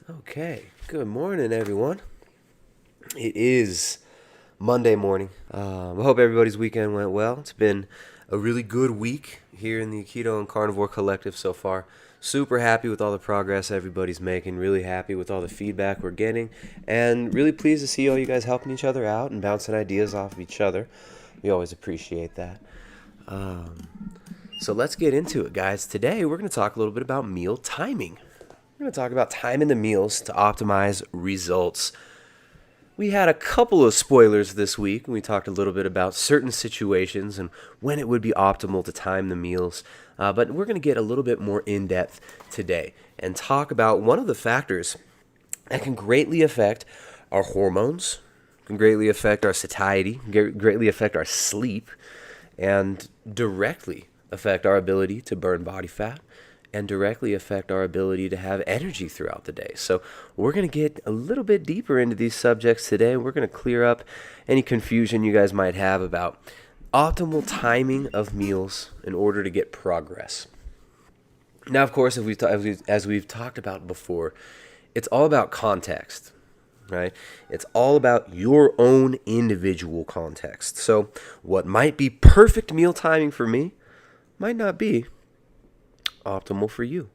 Okay, good morning, everyone. It is Monday morning. I hope everybody's weekend went well. It's been a really good week here in the Keto and Carnivore Collective so far. Super happy with all the progress everybody's making. Really happy with all the feedback we're getting. And really pleased to see all you guys helping each other out and bouncing ideas off of each other. We always appreciate that. So let's get into it, guys. Today we're going to talk a little bit about meal timing. We're going to talk about timing the meals to optimize results. We had a couple of spoilers this week, and we talked a little bit about certain situations and when it would be optimal to time the meals. But we're going to get a little bit more in-depth today and talk about one of the factors that can greatly affect our hormones, can greatly affect our satiety, greatly affect our sleep, and directly affect our ability to burn body fat and directly affect our ability to have energy throughout the day. So we're going to get a little bit deeper into these subjects today. We're going to clear up any confusion you guys might have about optimal timing of meals in order to get progress. Now, of course, as we've talked about before, it's all about context, right? It's all about your own individual context. So what might be perfect meal timing for me might not be optimal for you.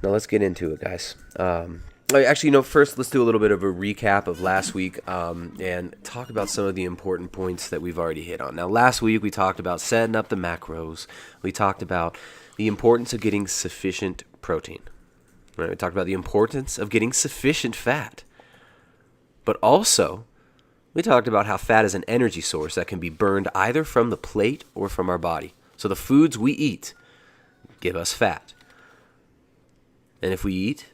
Now let's get into it, guys. First let's do a little bit of a recap of last week and talk about some of the important points that we've already hit on. Now, last week we talked about setting up the macros. We talked about the importance of getting sufficient protein. Right? We talked about the importance of getting sufficient fat. But also, we talked about how fat is an energy source that can be burned either from the plate or from our body. So the foods we eat give us fat. And if we eat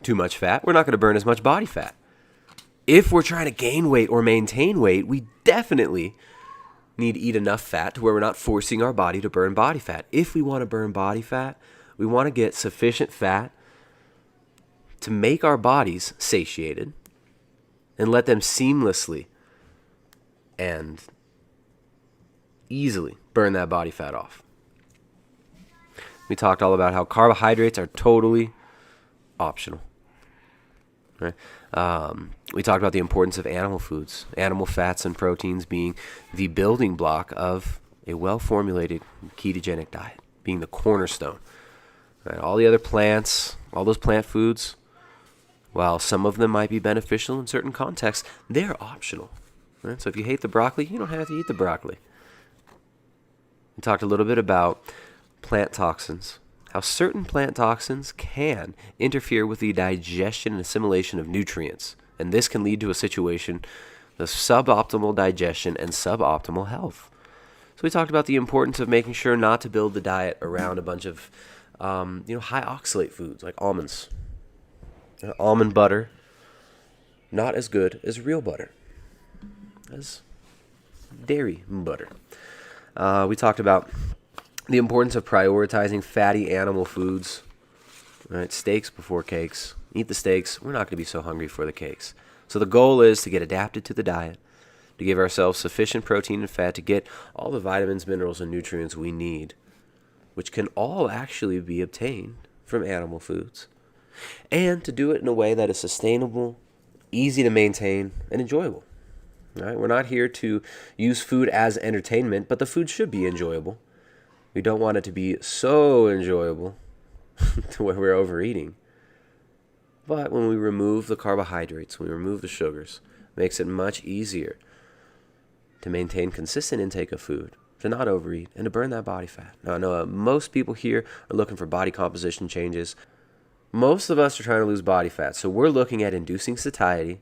too much fat, we're not going to burn as much body fat. If we're trying to gain weight or maintain weight, we definitely need to eat enough fat to where we're not forcing our body to burn body fat. If we want to burn body fat, we want to get sufficient fat to make our bodies satiated and let them seamlessly and easily burn that body fat off. We talked all about how carbohydrates are totally optional. Right? We talked about the importance of animal foods, animal fats and proteins being the building block of a well-formulated ketogenic diet, being the cornerstone. Right? All the other plants, all those plant foods, while some of them might be beneficial in certain contexts, they're optional. Right? So if you hate the broccoli, you don't have to eat the broccoli. We talked a little bit about plant toxins, how certain plant toxins can interfere with the digestion and assimilation of nutrients. And this can lead to a situation of suboptimal digestion and suboptimal health. So we talked about the importance of making sure not to build the diet around a bunch of high oxalate foods like almonds. Almond butter, not as good as real butter, as dairy butter. We talked about the importance of prioritizing fatty animal foods. Right? Steaks before cakes. Eat the steaks. We're not going to be so hungry for the cakes. So the goal is to get adapted to the diet, to give ourselves sufficient protein and fat to get all the vitamins, minerals, and nutrients we need, which can all actually be obtained from animal foods, and to do it in a way that is sustainable, easy to maintain, and enjoyable. Right? We're not here to use food as entertainment, but the food should be enjoyable. We don't want it to be so enjoyable to where we're overeating. But when we remove the carbohydrates, when we remove the sugars, it makes it much easier to maintain consistent intake of food, to not overeat, and to burn that body fat. Now, I know most people here are looking for body composition changes. Most of us are trying to lose body fat, so we're looking at inducing satiety,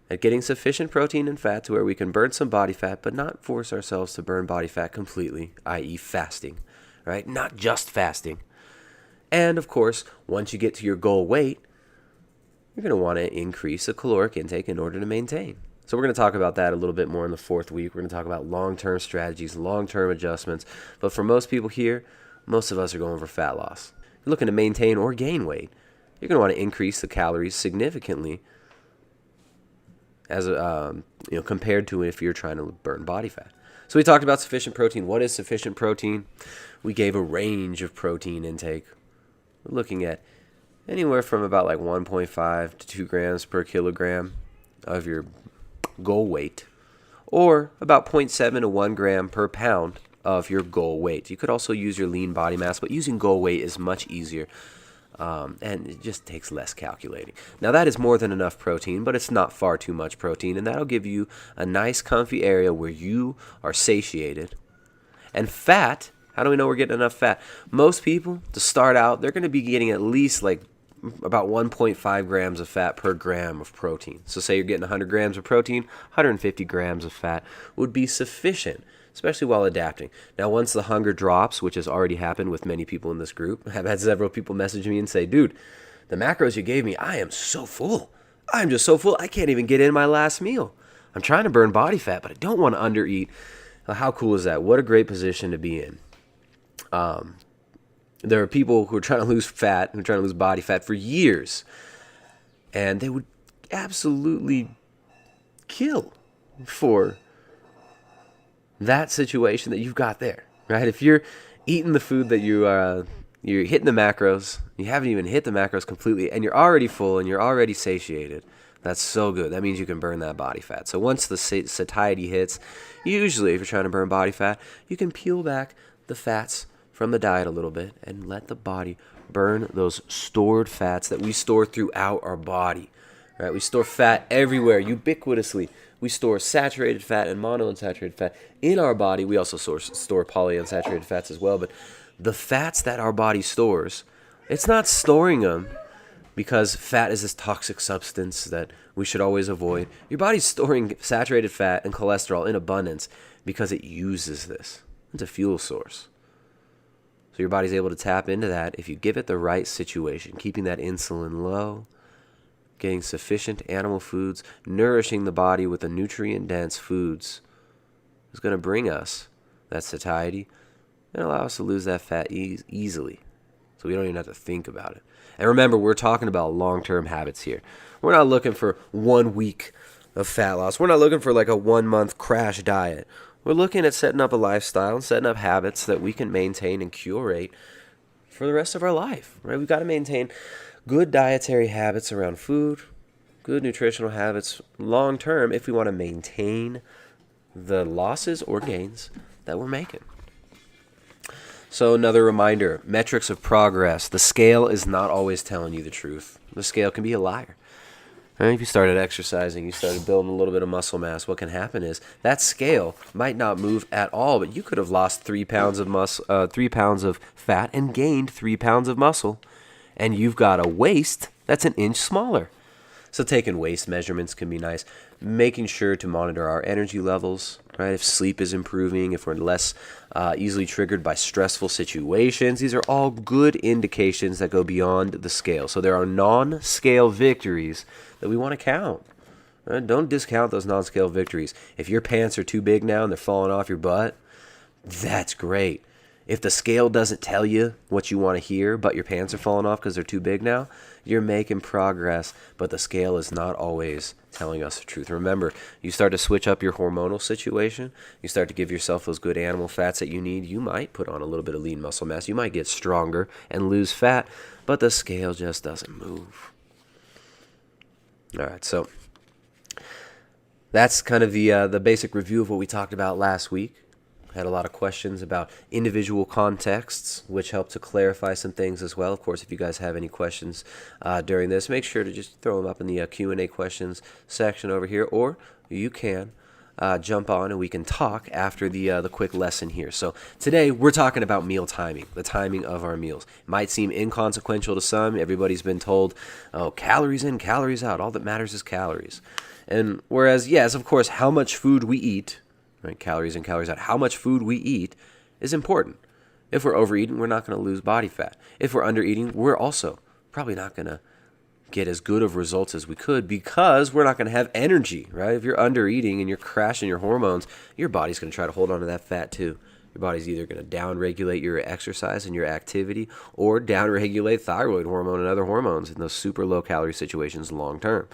at getting sufficient protein and fat to where we can burn some body fat, but not force ourselves to burn body fat completely, i.e. fasting, right? Not just fasting. And of course, once you get to your goal weight, you're going to want to increase the caloric intake in order to maintain. So we're going to talk about that a little bit more in the fourth week. We're going to talk about long-term strategies, long-term adjustments. But for most people here, most of us are going for fat loss. If you're looking to maintain or gain weight, you're going to want to increase the calories significantly as compared to if you're trying to burn body fat. So we talked about sufficient protein. What is sufficient protein? We gave a range of protein intake. We're looking at anywhere from about like 1.5 to 2 grams per kilogram of your goal weight, or about 0.7 to 1 gram per pound of your goal weight. You could also use your lean body mass, but using goal weight is much easier, and it just takes less calculating. Now that is more than enough protein, but it's not far too much protein, and that'll give you a nice comfy area where you are satiated. And fat, how do we know we're getting enough fat? Most people, to start out, they're going to be getting at least like about 1.5 grams of fat per gram of protein. So say you're getting 100 grams of protein, 150 grams of fat would be sufficient, especially while adapting. Now, once the hunger drops, which has already happened with many people in this group, I've had several people message me and say, dude, the macros you gave me, I am so full. I'm just so full, I can't even get in my last meal. I'm trying to burn body fat, but I don't want to undereat. How cool is that? What a great position to be in. There are people who are trying to lose fat, who are trying to lose body fat for years, and they would absolutely kill for that situation that you've got there, right? If you're eating the food that you're hitting the macros, you haven't even hit the macros completely, and you're already full and you're already satiated, that's so good. That means you can burn that body fat. So once the satiety hits, usually if you're trying to burn body fat, you can peel back the fats from the diet a little bit and let the body burn those stored fats that we store throughout our body, right? We store fat everywhere, ubiquitously. We store saturated fat and monounsaturated fat in our body. We also store polyunsaturated fats as well. But the fats that our body stores, it's not storing them because fat is this toxic substance that we should always avoid. Your body's storing saturated fat and cholesterol in abundance because it uses this. It's a fuel source. So your body's able to tap into that if you give it the right situation, keeping that insulin low, getting sufficient animal foods, nourishing the body with the nutrient-dense foods is going to bring us that satiety and allow us to lose that fat easily. So we don't even have to think about it. And remember, we're talking about long-term habits here. We're not looking for 1 week of fat loss. We're not looking for like a 1-month crash diet. We're looking at setting up a lifestyle and setting up habits that we can maintain and curate for the rest of our life, right? We've got to maintain good dietary habits around food, good nutritional habits long-term if we want to maintain the losses or gains that we're making. So another reminder, metrics of progress. The scale is not always telling you the truth. The scale can be a liar. Right? If you started exercising, you started building a little bit of muscle mass, what can happen is that scale might not move at all, but you could have lost 3 pounds of 3 pounds of fat and gained 3 pounds of muscle, and you've got a waist that's an inch smaller. So taking waist measurements can be nice. Making sure to monitor our energy levels, right? If sleep is improving, if we're less easily triggered by stressful situations. These are all good indications that go beyond the scale. So there are non-scale victories that we want to count. Right? Don't discount those non-scale victories. If your pants are too big now and they're falling off your butt, that's great. If the scale doesn't tell you what you want to hear, but your pants are falling off because they're too big now, you're making progress, but the scale is not always telling us the truth. Remember, you start to switch up your hormonal situation, you start to give yourself those good animal fats that you need, you might put on a little bit of lean muscle mass, you might get stronger and lose fat, but the scale just doesn't move. All right, so that's kind of the basic review of what we talked about last week. Had a lot of questions about individual contexts, which helped to clarify some things as well. Of course, if you guys have any questions during this, make sure to just throw them up in the Q&A questions section over here, or you can jump on and we can talk after the quick lesson here. So today we're talking about meal timing, the timing of our meals. It might seem inconsequential to some. Everybody's been told, oh, calories in, calories out. All that matters is calories. And whereas, yes, of course, how much food we eat, right, calories in, calories out, how much food we eat is important. If we're overeating, we're not going to lose body fat. If we're undereating, we're also probably not going to get as good of results as we could because we're not going to have energy, right? If you're undereating and you're crashing your hormones, your body's going to try to hold on to that fat too. Your body's either going to downregulate your exercise and your activity or downregulate thyroid hormone and other hormones in those super low calorie situations long term.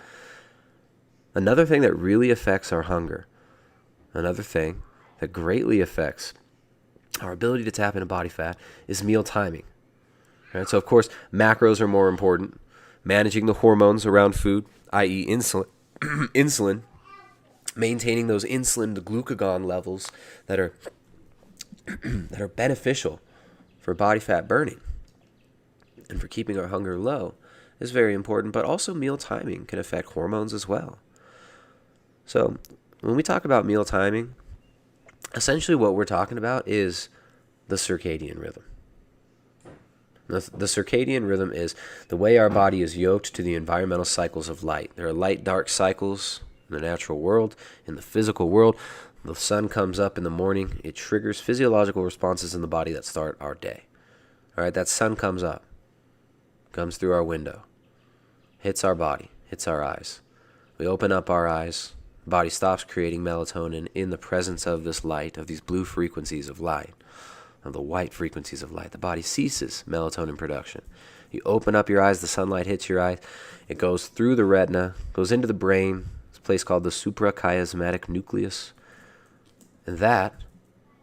Another thing that really affects our hunger, another thing that greatly affects our ability to tap into body fat is meal timing. Right? So, of course, macros are more important. Managing the hormones around food, i.e. insulin, insulin, maintaining those insulin to glucagon levels that are that are beneficial for body fat burning and for keeping our hunger low is very important, but also meal timing can affect hormones as well. So when we talk about meal timing, essentially what we're talking about is the circadian rhythm. The circadian rhythm is the way our body is yoked to the environmental cycles of light. There are light-dark cycles in the natural world, in the physical world. The sun comes up in the morning. It triggers physiological responses in the body that start our day. All right, that sun comes up, comes through our window, hits our body, hits our eyes. We open up our eyes. The body stops creating melatonin in the presence of this light, of these blue frequencies of light, of the white frequencies of light. The body ceases melatonin production. You open up your eyes, the sunlight hits your eyes. It goes through the retina, goes into the brain. It's a place called the suprachiasmatic nucleus. And that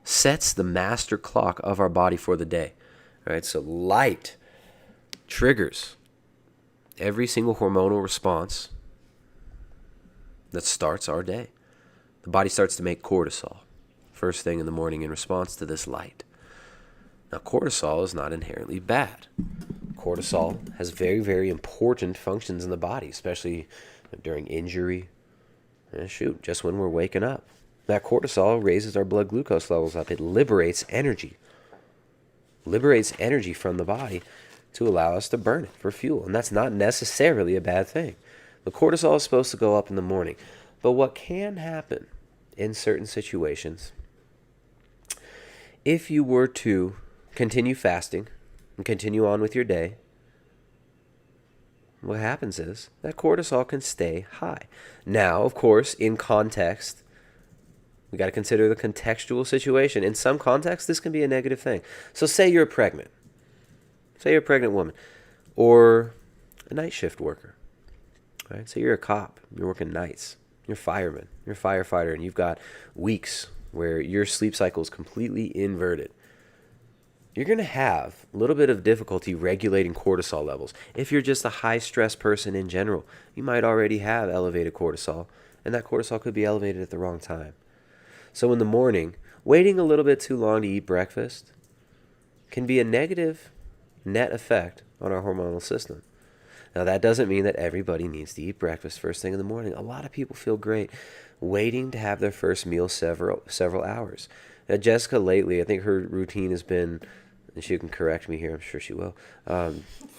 sets the master clock of our body for the day. Right? So light triggers every single hormonal response that starts our day. The body starts to make cortisol first thing in the morning in response to this light. Now, cortisol is not inherently bad. Cortisol has very, very important functions in the body, especially during injury. Just when we're waking up. That cortisol raises our blood glucose levels up. It liberates energy. Liberates energy from the body to allow us to burn it for fuel. And that's not necessarily a bad thing. The cortisol is supposed to go up in the morning. But what can happen in certain situations, if you were to continue fasting and continue on with your day, what happens is that cortisol can stay high. Now, of course, in context, we got to consider the contextual situation. In some contexts, this can be a negative thing. So say you're pregnant. Say you're a pregnant woman or a night shift worker. Right? Say you're a cop. You're working nights. You're a fireman. You're a firefighter, and you've got weeks where your sleep cycle is completely inverted. You're going to have a little bit of difficulty regulating cortisol levels. If you're just a high-stress person in general, you might already have elevated cortisol, and that cortisol could be elevated at the wrong time. So in the morning, waiting a little bit too long to eat breakfast can be a negative net effect on our hormonal system. Now, that doesn't mean that everybody needs to eat breakfast first thing in the morning. A lot of people feel great waiting to have their first meal several hours. Now, Jessica lately, I think her routine has been, and she can correct me here, I'm sure she will.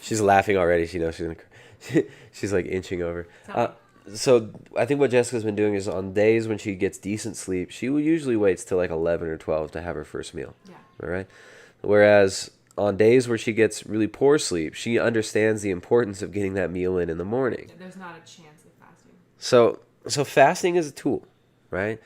She's laughing already. She knows she's like inching over. So I think what Jessica's been doing is on days when she gets decent sleep, she usually waits till like 11 or 12 to have her first meal. Yeah. All right. Whereas on days where she gets really poor sleep, she understands the importance of getting that meal in the morning. There's not a chance of fasting. So fasting is a tool, right?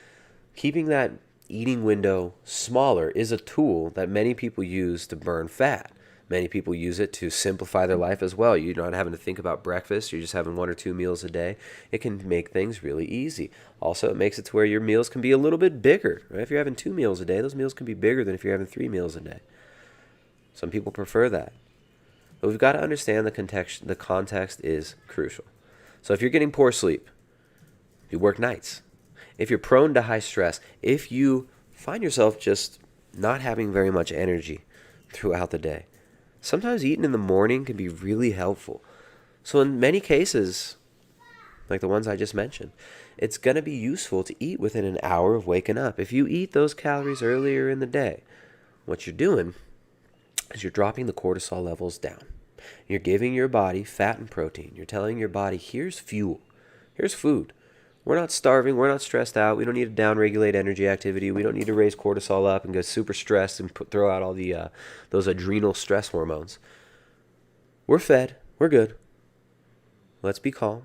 Keeping that eating window smaller is a tool that many people use to burn fat. Many people use it to simplify their life as well. You're not having to think about breakfast. You're just having 1 or 2 meals a day. It can make things really easy. Also, it makes it to where your meals can be a little bit bigger. Right? If you're having 2 meals a day, those meals can be bigger than if you're having 3 meals a day. Some people prefer that. But we've got to understand the context is crucial. So if you're getting poor sleep, you work nights. If you're prone to high stress, if you find yourself just not having very much energy throughout the day, sometimes eating in the morning can be really helpful. So in many cases, like the ones I just mentioned, it's going to be useful to eat within an hour of waking up. If you eat those calories earlier in the day, what you're doing is you're dropping the cortisol levels down. You're giving your body fat and protein. You're telling your body, here's fuel. Here's food. We're not starving. We're not stressed out. We don't need to downregulate energy activity. We don't need to raise cortisol up and get super stressed and throw out all the those adrenal stress hormones. We're fed. We're good. Let's be calm.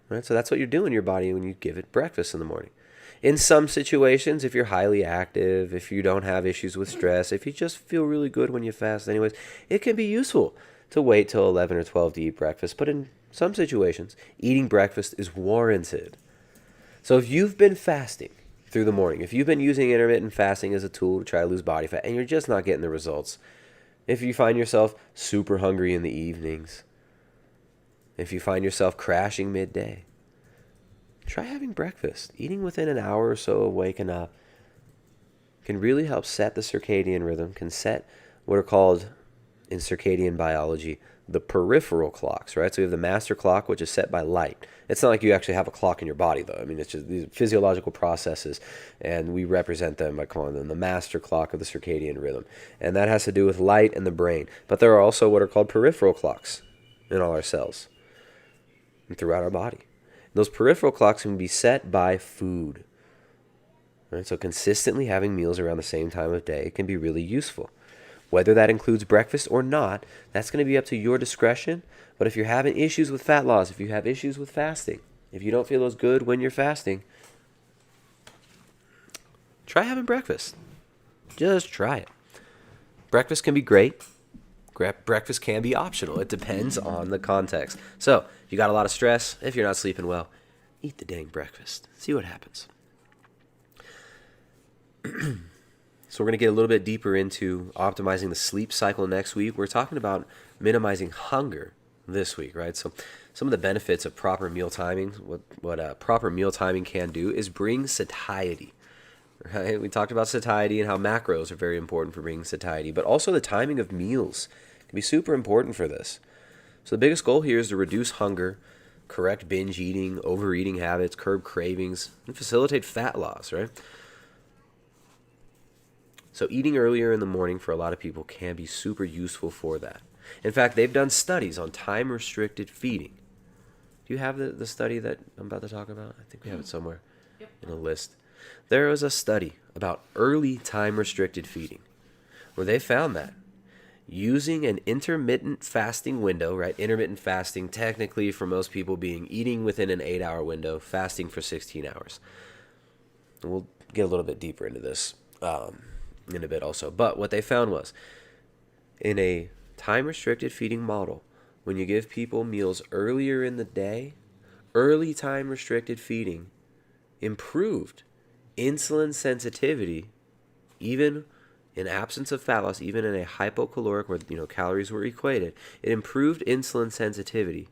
Right? So that's what you're doing to your body when you give it breakfast in the morning. In some situations, if you're highly active, if you don't have issues with stress, if you just feel really good when you fast anyways, it can be useful to wait till 11 or 12 to eat breakfast. But in some situations, eating breakfast is warranted. So if you've been fasting through the morning, if you've been using intermittent fasting as a tool to try to lose body fat and you're just not getting the results, If you find yourself super hungry in the evenings, if you find yourself crashing midday, try having breakfast. Eating within an hour or so of waking up can really help set the circadian rhythm, can set what are called in circadian biology the peripheral clocks, right? So we have the master clock, which is set by light. It's not like you actually have a clock in your body, though. I mean, it's just these physiological processes, and we represent them by calling them the master clock of the circadian rhythm. And that has to do with light and the brain. But there are also what are called peripheral clocks in all our cells and throughout our body. Those peripheral clocks can be set by food. Right? So consistently having meals around the same time of day can be really useful. Whether that includes breakfast or not, that's going to be up to your discretion. But if you're having issues with fat loss, if you have issues with fasting, if you don't feel as good when you're fasting, try having breakfast. Just try it. Breakfast can be great. Breakfast can be optional. It depends on the context. So, if you got a lot of stress, if you're not sleeping well, eat the dang breakfast. See what happens. So we're going to get a little bit deeper into optimizing the sleep cycle next week. We're talking about minimizing hunger this week, right? So some of the benefits of proper meal timing, what proper meal timing can do is bring satiety, right? We talked about satiety and how macros are very important for bringing satiety, but also the timing of meals can be super important for this. So the biggest goal here is to reduce hunger, correct binge eating, overeating habits, curb cravings, and facilitate fat loss, right? So eating earlier in the morning for a lot of people can be super useful for that. In fact, they've done studies on time-restricted feeding. Do you have the study that I'm about to talk about? I think we have it somewhere in a list. There was a study about early time-restricted feeding where they found that using an intermittent fasting window, right? Intermittent fasting technically for most people being eating within an 8-hour window, fasting for 16 hours. And we'll get a little bit deeper into this in a bit also. But what they found was, in a time-restricted feeding model, when you give people meals earlier in the day, early time-restricted feeding improved insulin sensitivity, even in absence of fat loss, even in a hypocaloric where calories were equated. It improved insulin sensitivity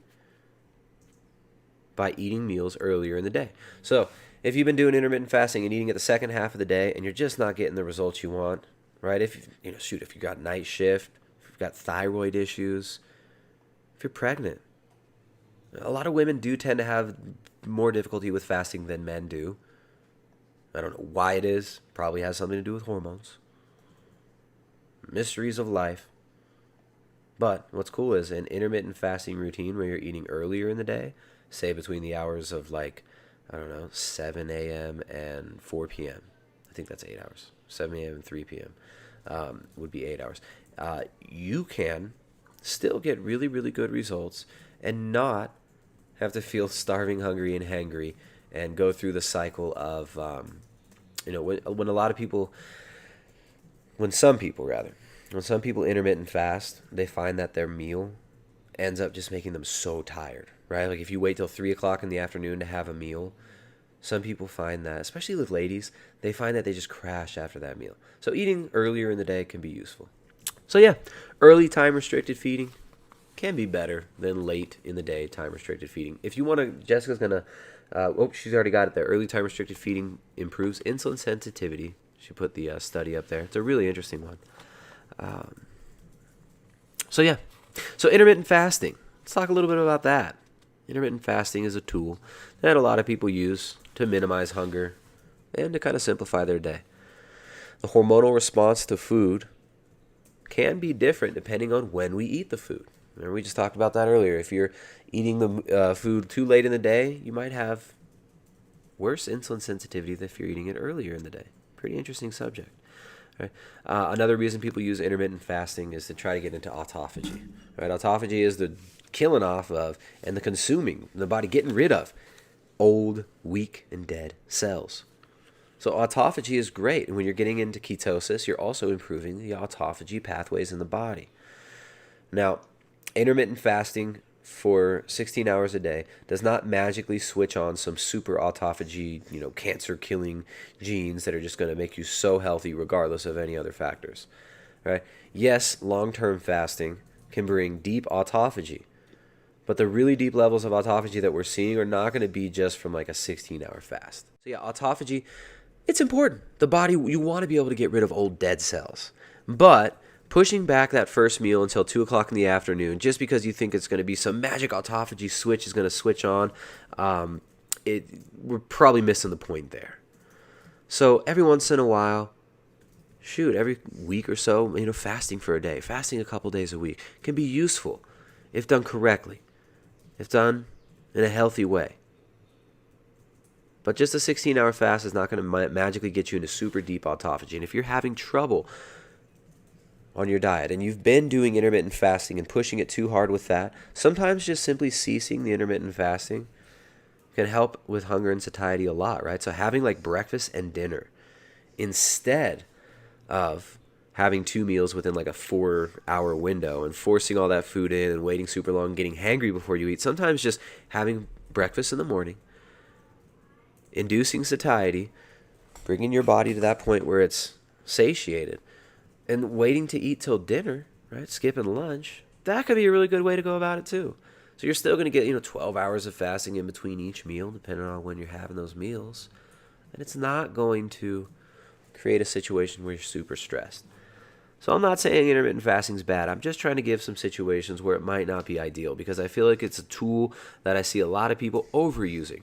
by eating meals earlier in the day. So if you've been doing intermittent fasting and eating at the second half of the day and you're just not getting the results you want, right? If you got night shift, if you've got thyroid issues, if you're pregnant, a lot of women do tend to have more difficulty with fasting than men do. I don't know why it is. Probably has something to do with hormones. Mysteries of life. But what's cool is an intermittent fasting routine where you're eating earlier in the day, say between the hours of 7 a.m. and 4 p.m. I think that's 8 hours. 7 a.m. and 3 p.m. Would be 8 hours. You can still get really, really good results and not have to feel starving, hungry, and hangry and go through the cycle of, when some people intermittent fast, they find that their meal ends up just making them so tired, right? Like if you wait till 3 o'clock in the afternoon to have a meal, some people find that, especially with ladies, they find that they just crash after that meal. So eating earlier in the day can be useful. So yeah, early time-restricted feeding can be better than late in the day time-restricted feeding. If you want to, Jessica's going to, she's already got it there. Early time-restricted feeding improves insulin sensitivity. She put the study up there. It's a really interesting one. So intermittent fasting. Let's talk a little bit about that. Intermittent fasting is a tool that a lot of people use to minimize hunger and to kind of simplify their day. The hormonal response to food can be different depending on when we eat the food. Remember, we just talked about that earlier. If you're eating the food too late in the day, you might have worse insulin sensitivity than if you're eating it earlier in the day. Pretty interesting subject. Right? Another reason people use intermittent fasting is to try to get into autophagy. Right? Autophagy is the killing off of and the consuming, the body getting rid of old, weak, and dead cells. So autophagy is great. And when you're getting into ketosis, you're also improving the autophagy pathways in the body. Now, intermittent fasting for 16 hours a day does not magically switch on some super autophagy, cancer-killing genes that are just going to make you so healthy regardless of any other factors. right? Yes, long-term fasting can bring deep autophagy, but the really deep levels of autophagy that we're seeing are not going to be just from like a 16-hour fast. So yeah, autophagy, it's important. The body, you want to be able to get rid of old dead cells. But pushing back that first meal until 2 o'clock in the afternoon, just because you think it's going to be some magic autophagy switch is going to switch on, we're probably missing the point there. So every once in a while, every week or so, fasting for a day, fasting a couple days a week can be useful if done correctly, if done in a healthy way. But just a 16-hour fast is not going to magically get you into super deep autophagy. And if you're having trouble on your diet and you've been doing intermittent fasting and pushing it too hard with that, sometimes just simply ceasing the intermittent fasting can help with hunger and satiety a lot, right? So having like breakfast and dinner instead of having 2 meals within like a 4-hour window and forcing all that food in and waiting super long, getting hangry before you eat. Sometimes just having breakfast in the morning, inducing satiety, bringing your body to that point where it's satiated, and waiting to eat till dinner, right? Skipping lunch. That could be a really good way to go about it too. So you're still going to get, 12 hours of fasting in between each meal, depending on when you're having those meals. And it's not going to create a situation where you're super stressed. So I'm not saying intermittent fasting is bad. I'm just trying to give some situations where it might not be ideal, because I feel like it's a tool that I see a lot of people overusing.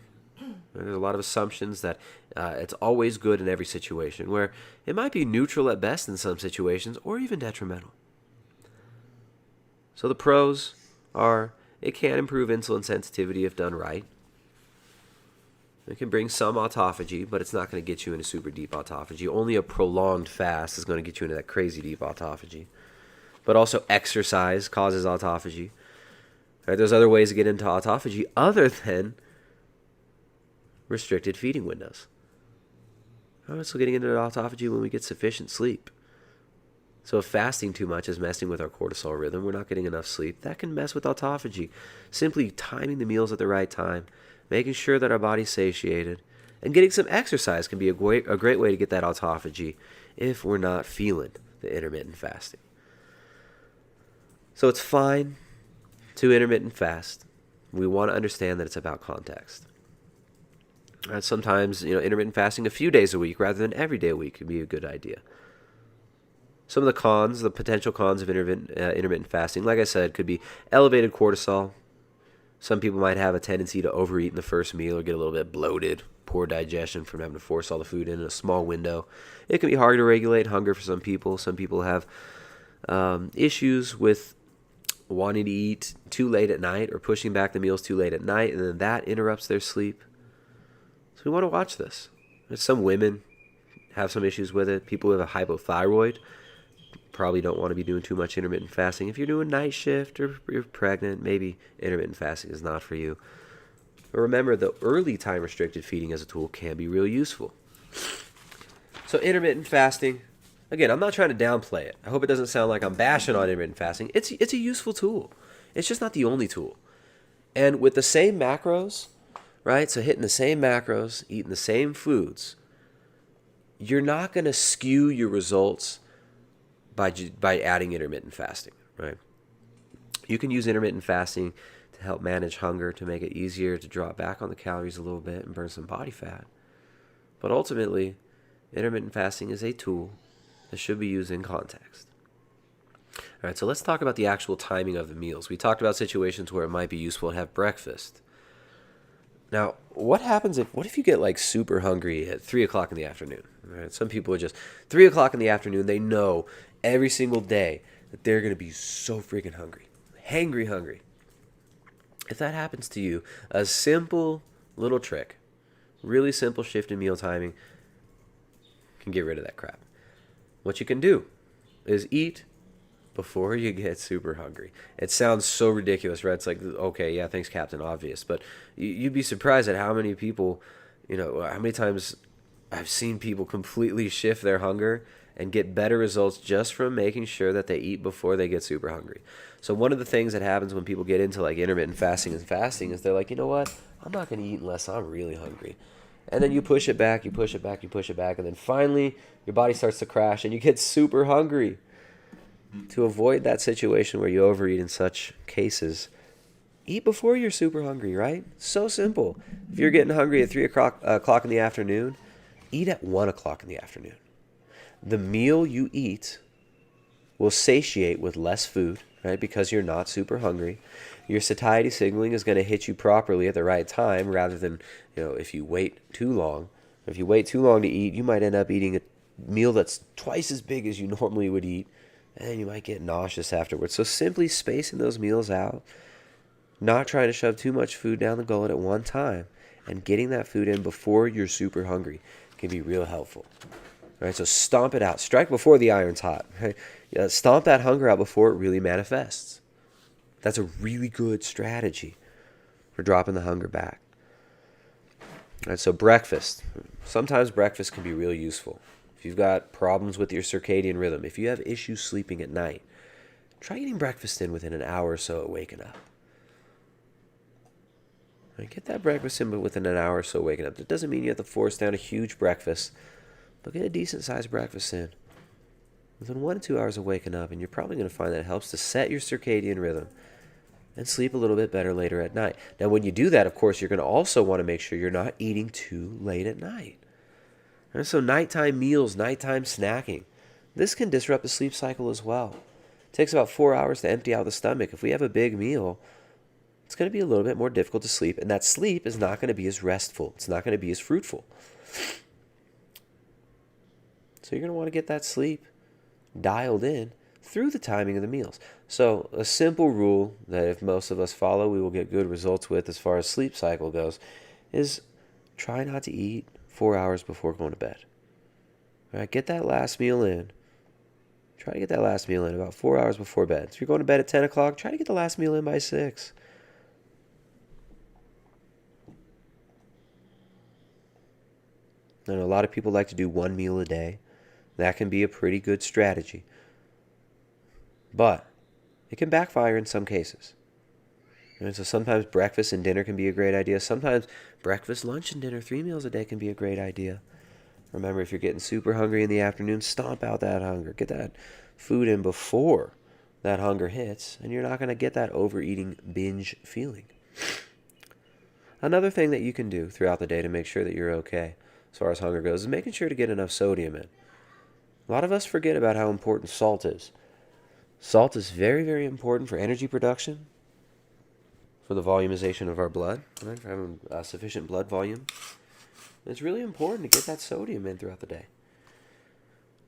There's a lot of assumptions that it's always good in every situation, where it might be neutral at best in some situations or even detrimental. So the pros are it can improve insulin sensitivity if done right. It can bring some autophagy, but it's not going to get you into super deep autophagy. Only a prolonged fast is going to get you into that crazy deep autophagy. But also exercise causes autophagy. Right? There's other ways to get into autophagy other than restricted feeding windows. We're still getting into autophagy when we get sufficient sleep. So if fasting too much is messing with our cortisol rhythm, we're not getting enough sleep, that can mess with autophagy. Simply timing the meals at the right time, making sure that our body's satiated, and getting some exercise can be a great way to get that autophagy if we're not feeling the intermittent fasting. So it's fine to intermittent fast. We want to understand that it's about context. Sometimes, intermittent fasting a few days a week rather than every day a week could be a good idea. Some of the cons, the potential cons of intermittent fasting, like I said, could be elevated cortisol. Some people might have a tendency to overeat in the first meal or get a little bit bloated, poor digestion from having to force all the food in a small window. It can be hard to regulate hunger for some people. Some people have issues with wanting to eat too late at night or pushing back the meals too late at night, and then that interrupts their sleep. So we want to watch this. Some women have some issues with it. People with a hypothyroid probably don't want to be doing too much intermittent fasting. If you're doing night shift or you're pregnant, maybe intermittent fasting is not for you. But remember, the early time restricted feeding as a tool can be real useful. So intermittent fasting, again, I'm not trying to downplay it. I hope it doesn't sound like I'm bashing on intermittent fasting. It's a useful tool. It's just not the only tool. And with the same macros, right? So hitting the same macros, eating the same foods, you're not going to skew your results by adding intermittent fasting, right? You can use intermittent fasting to help manage hunger, to make it easier to draw back on the calories a little bit and burn some body fat. But ultimately, intermittent fasting is a tool that should be used in context. All right, so let's talk about the actual timing of the meals. We talked about situations where it might be useful to have breakfast. Now, what if you get like super hungry at 3 o'clock in the afternoon? Right? Some people are just 3 o'clock in the afternoon. They know every single day that they're going to be so freaking hungry. If that happens to you, a simple little trick, really simple shift in meal timing can get rid of that crap. What you can do is eat before you get super hungry. It sounds so ridiculous, right? It's like, okay, yeah, thanks, Captain Obvious. But you'd be surprised at how many people, how many times I've seen people completely shift their hunger and get better results just from making sure that they eat before they get super hungry. So one of the things that happens when people get into like intermittent fasting is they're like, you know what? I'm not going to eat unless I'm really hungry. And then you push it back, and then finally your body starts to crash and you get super hungry. To avoid that situation where you overeat in such cases, eat before you're super hungry, right? So simple. If you're getting hungry at 3 o'clock in the afternoon, eat at 1 o'clock in the afternoon. The meal you eat will satiate with less food, right? Because you're not super hungry. Your satiety signaling is going to hit you properly at the right time rather than, if you wait too long. If you wait too long to eat, you might end up eating a meal that's twice as big as you normally would eat, and you might get nauseous afterwards. So simply spacing those meals out, not trying to shove too much food down the gullet at one time, and getting that food in before you're super hungry can be real helpful. Right? So stomp it out. Strike before the iron's hot. Right? Stomp that hunger out before it really manifests. That's a really good strategy for dropping the hunger back. All right, so breakfast. Sometimes breakfast can be real useful. If you've got problems with your circadian rhythm, if you have issues sleeping at night, try getting breakfast in within an hour or so of waking up. Right, get that breakfast in within an hour or so of waking up. That doesn't mean you have to force down a huge breakfast, but get a decent-sized breakfast in within 1 to 2 hours of waking up, and you're probably going to find that it helps to set your circadian rhythm and sleep a little bit better later at night. Now, when you do that, of course, you're going to also want to make sure you're not eating too late at night. And so nighttime meals, nighttime snacking, this can disrupt the sleep cycle as well. It takes about 4 hours to empty out the stomach. If we have a big meal, it's going to be a little bit more difficult to sleep, and that sleep is not going to be as restful. It's not going to be as fruitful. So you're going to want to get that sleep dialed in through the timing of the meals. So a simple rule that if most of us follow, we will get good results with as far as sleep cycle goes, is try not to eat 4 hours before going to bed. All right, get that last meal in. Try to get that last meal in about 4 hours before bed. So if you're going to bed at 10 o'clock, try to get the last meal in by 6. I know a lot of people like to do one meal a day. That can be a pretty good strategy. But it can backfire in some cases. And so sometimes breakfast and dinner can be a great idea. Sometimes breakfast, lunch, and dinner, 3 meals a day can be a great idea. Remember, if you're getting super hungry in the afternoon, stomp out that hunger. Get that food in before that hunger hits, and you're not going to get that overeating binge feeling. Another thing that you can do throughout the day to make sure that you're okay as far as hunger goes is making sure to get enough sodium in. A lot of us forget about how important salt is. Salt is very, very important for energy production, for the volumization of our blood, right? For having sufficient blood volume. It's really important to get that sodium in throughout the day.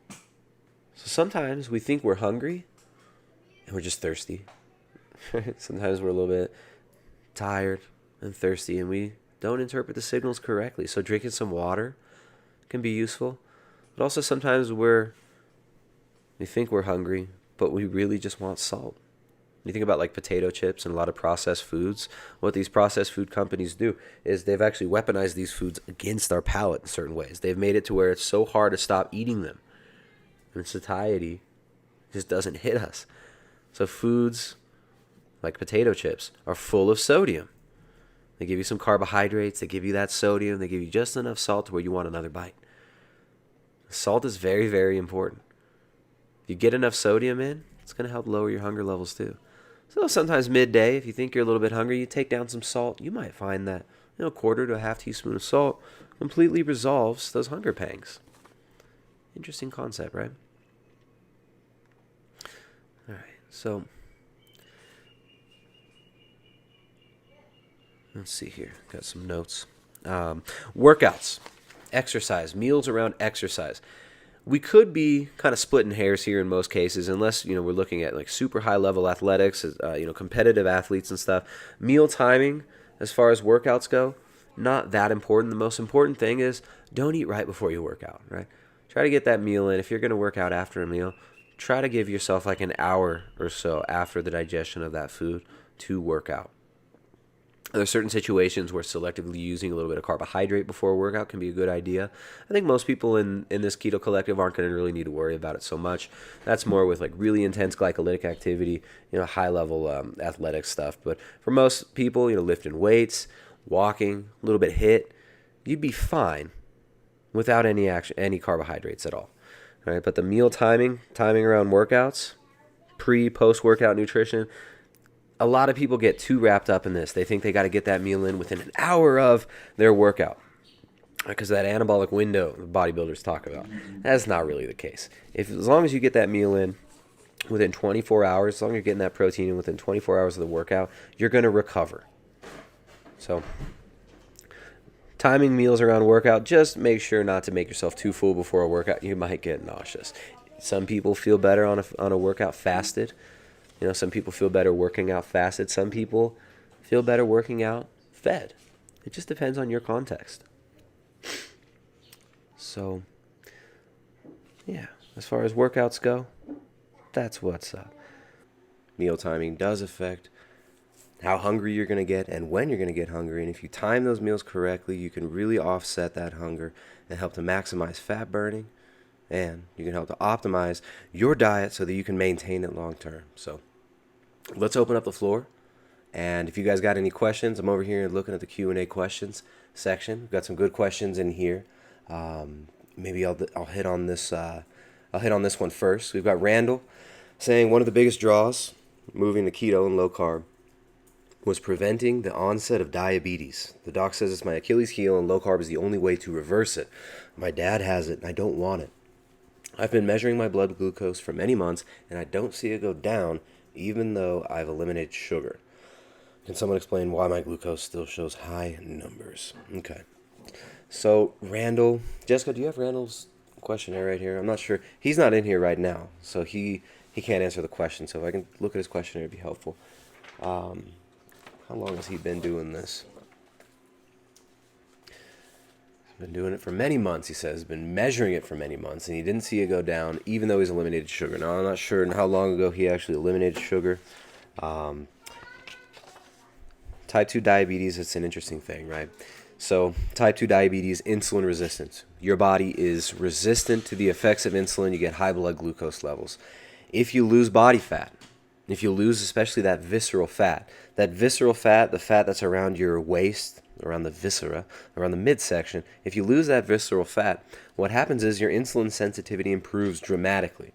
So sometimes we think we're hungry and we're just thirsty. Sometimes we're a little bit tired and thirsty and we don't interpret the signals correctly. So drinking some water can be useful. But also sometimes we think we're hungry, but we really just want salt. You think about like potato chips and a lot of processed foods. What these processed food companies do is they've actually weaponized these foods against our palate in certain ways. They've made it to where it's so hard to stop eating them. And satiety just doesn't hit us. So foods like potato chips are full of sodium. They give you some carbohydrates. They give you that sodium. They give you just enough salt to where you want another bite. Salt is very, very important. If you get enough sodium in, it's going to help lower your hunger levels too. So sometimes midday, if you think you're a little bit hungry, you take down some salt. You might find that a quarter to a half teaspoon of salt completely resolves those hunger pangs. Interesting concept, right? All right, so let's see here. Got some notes. Workouts, exercise, meals around exercise. We could be kind of splitting hairs here in most cases, unless we're looking at like super high level athletics, competitive athletes and stuff. Meal timing, as far as workouts go, not that important. The most important thing is don't eat right before you work out. Right? Try to get that meal in. If you're going to work out after a meal, try to give yourself like an hour or so after the digestion of that food to work out. There are certain situations where selectively using a little bit of carbohydrate before a workout can be a good idea. I think most people in this keto collective aren't going to really need to worry about it so much. That's more with like really intense glycolytic activity, high level athletic stuff. But for most people, lifting weights, walking, a little bit HIIT, you'd be fine without any carbohydrates at all. Right? But the meal timing around workouts, post-workout nutrition. A lot of people get too wrapped up in this. They think they got to get that meal in within an hour of their workout, because that anabolic window the bodybuilders talk about, that's not really the case. As long as you get that meal in within 24 hours, as long as you're getting that protein in within 24 hours of the workout, you're going to recover. So timing meals around workout, just make sure not to make yourself too full before a workout. You might get nauseous. Some people feel better on a workout fasted. Some people feel better working out fasted. Some people feel better working out fed. It just depends on your context. So, yeah, as far as workouts go, that's what's up. Meal timing does affect how hungry you're going to get and when you're going to get hungry. And if you time those meals correctly, you can really offset that hunger and help to maximize fat burning. And you can help to optimize your diet so that you can maintain it long term. So let's open up the floor. And if you guys got any questions, I'm over here looking at the Q&A questions section. We've got some good questions in here. Maybe I'll hit on this. I'll hit on this one first. We've got Randall saying one of the biggest draws moving to keto and low carb was preventing the onset of diabetes. The doc says it's my Achilles heel and low carb is the only way to reverse it. My dad has it and I don't want it. I've been measuring my blood glucose for many months and I don't see it go down even though I've eliminated sugar. Can someone explain why my glucose still shows high numbers? Okay. So, Randall, Jessica, do you have Randall's questionnaire right here? I'm not sure. He's not in here right now, so he can't answer the question. So if I can look at his questionnaire, it'd be helpful. How long has he been doing this? He's been doing it for many months, he says. He's been measuring it for many months, and he didn't see it go down, even though he's eliminated sugar. Now, I'm not sure how long ago he actually eliminated sugar. Type 2 diabetes, it's an interesting thing, right? So type 2 diabetes, insulin resistance. Your body is resistant to the effects of insulin. You get high blood glucose levels. If you lose body fat, if you lose especially that visceral fat, the fat that's around your waist, around the viscera, around the midsection, if you lose that visceral fat, what happens is your insulin sensitivity improves dramatically.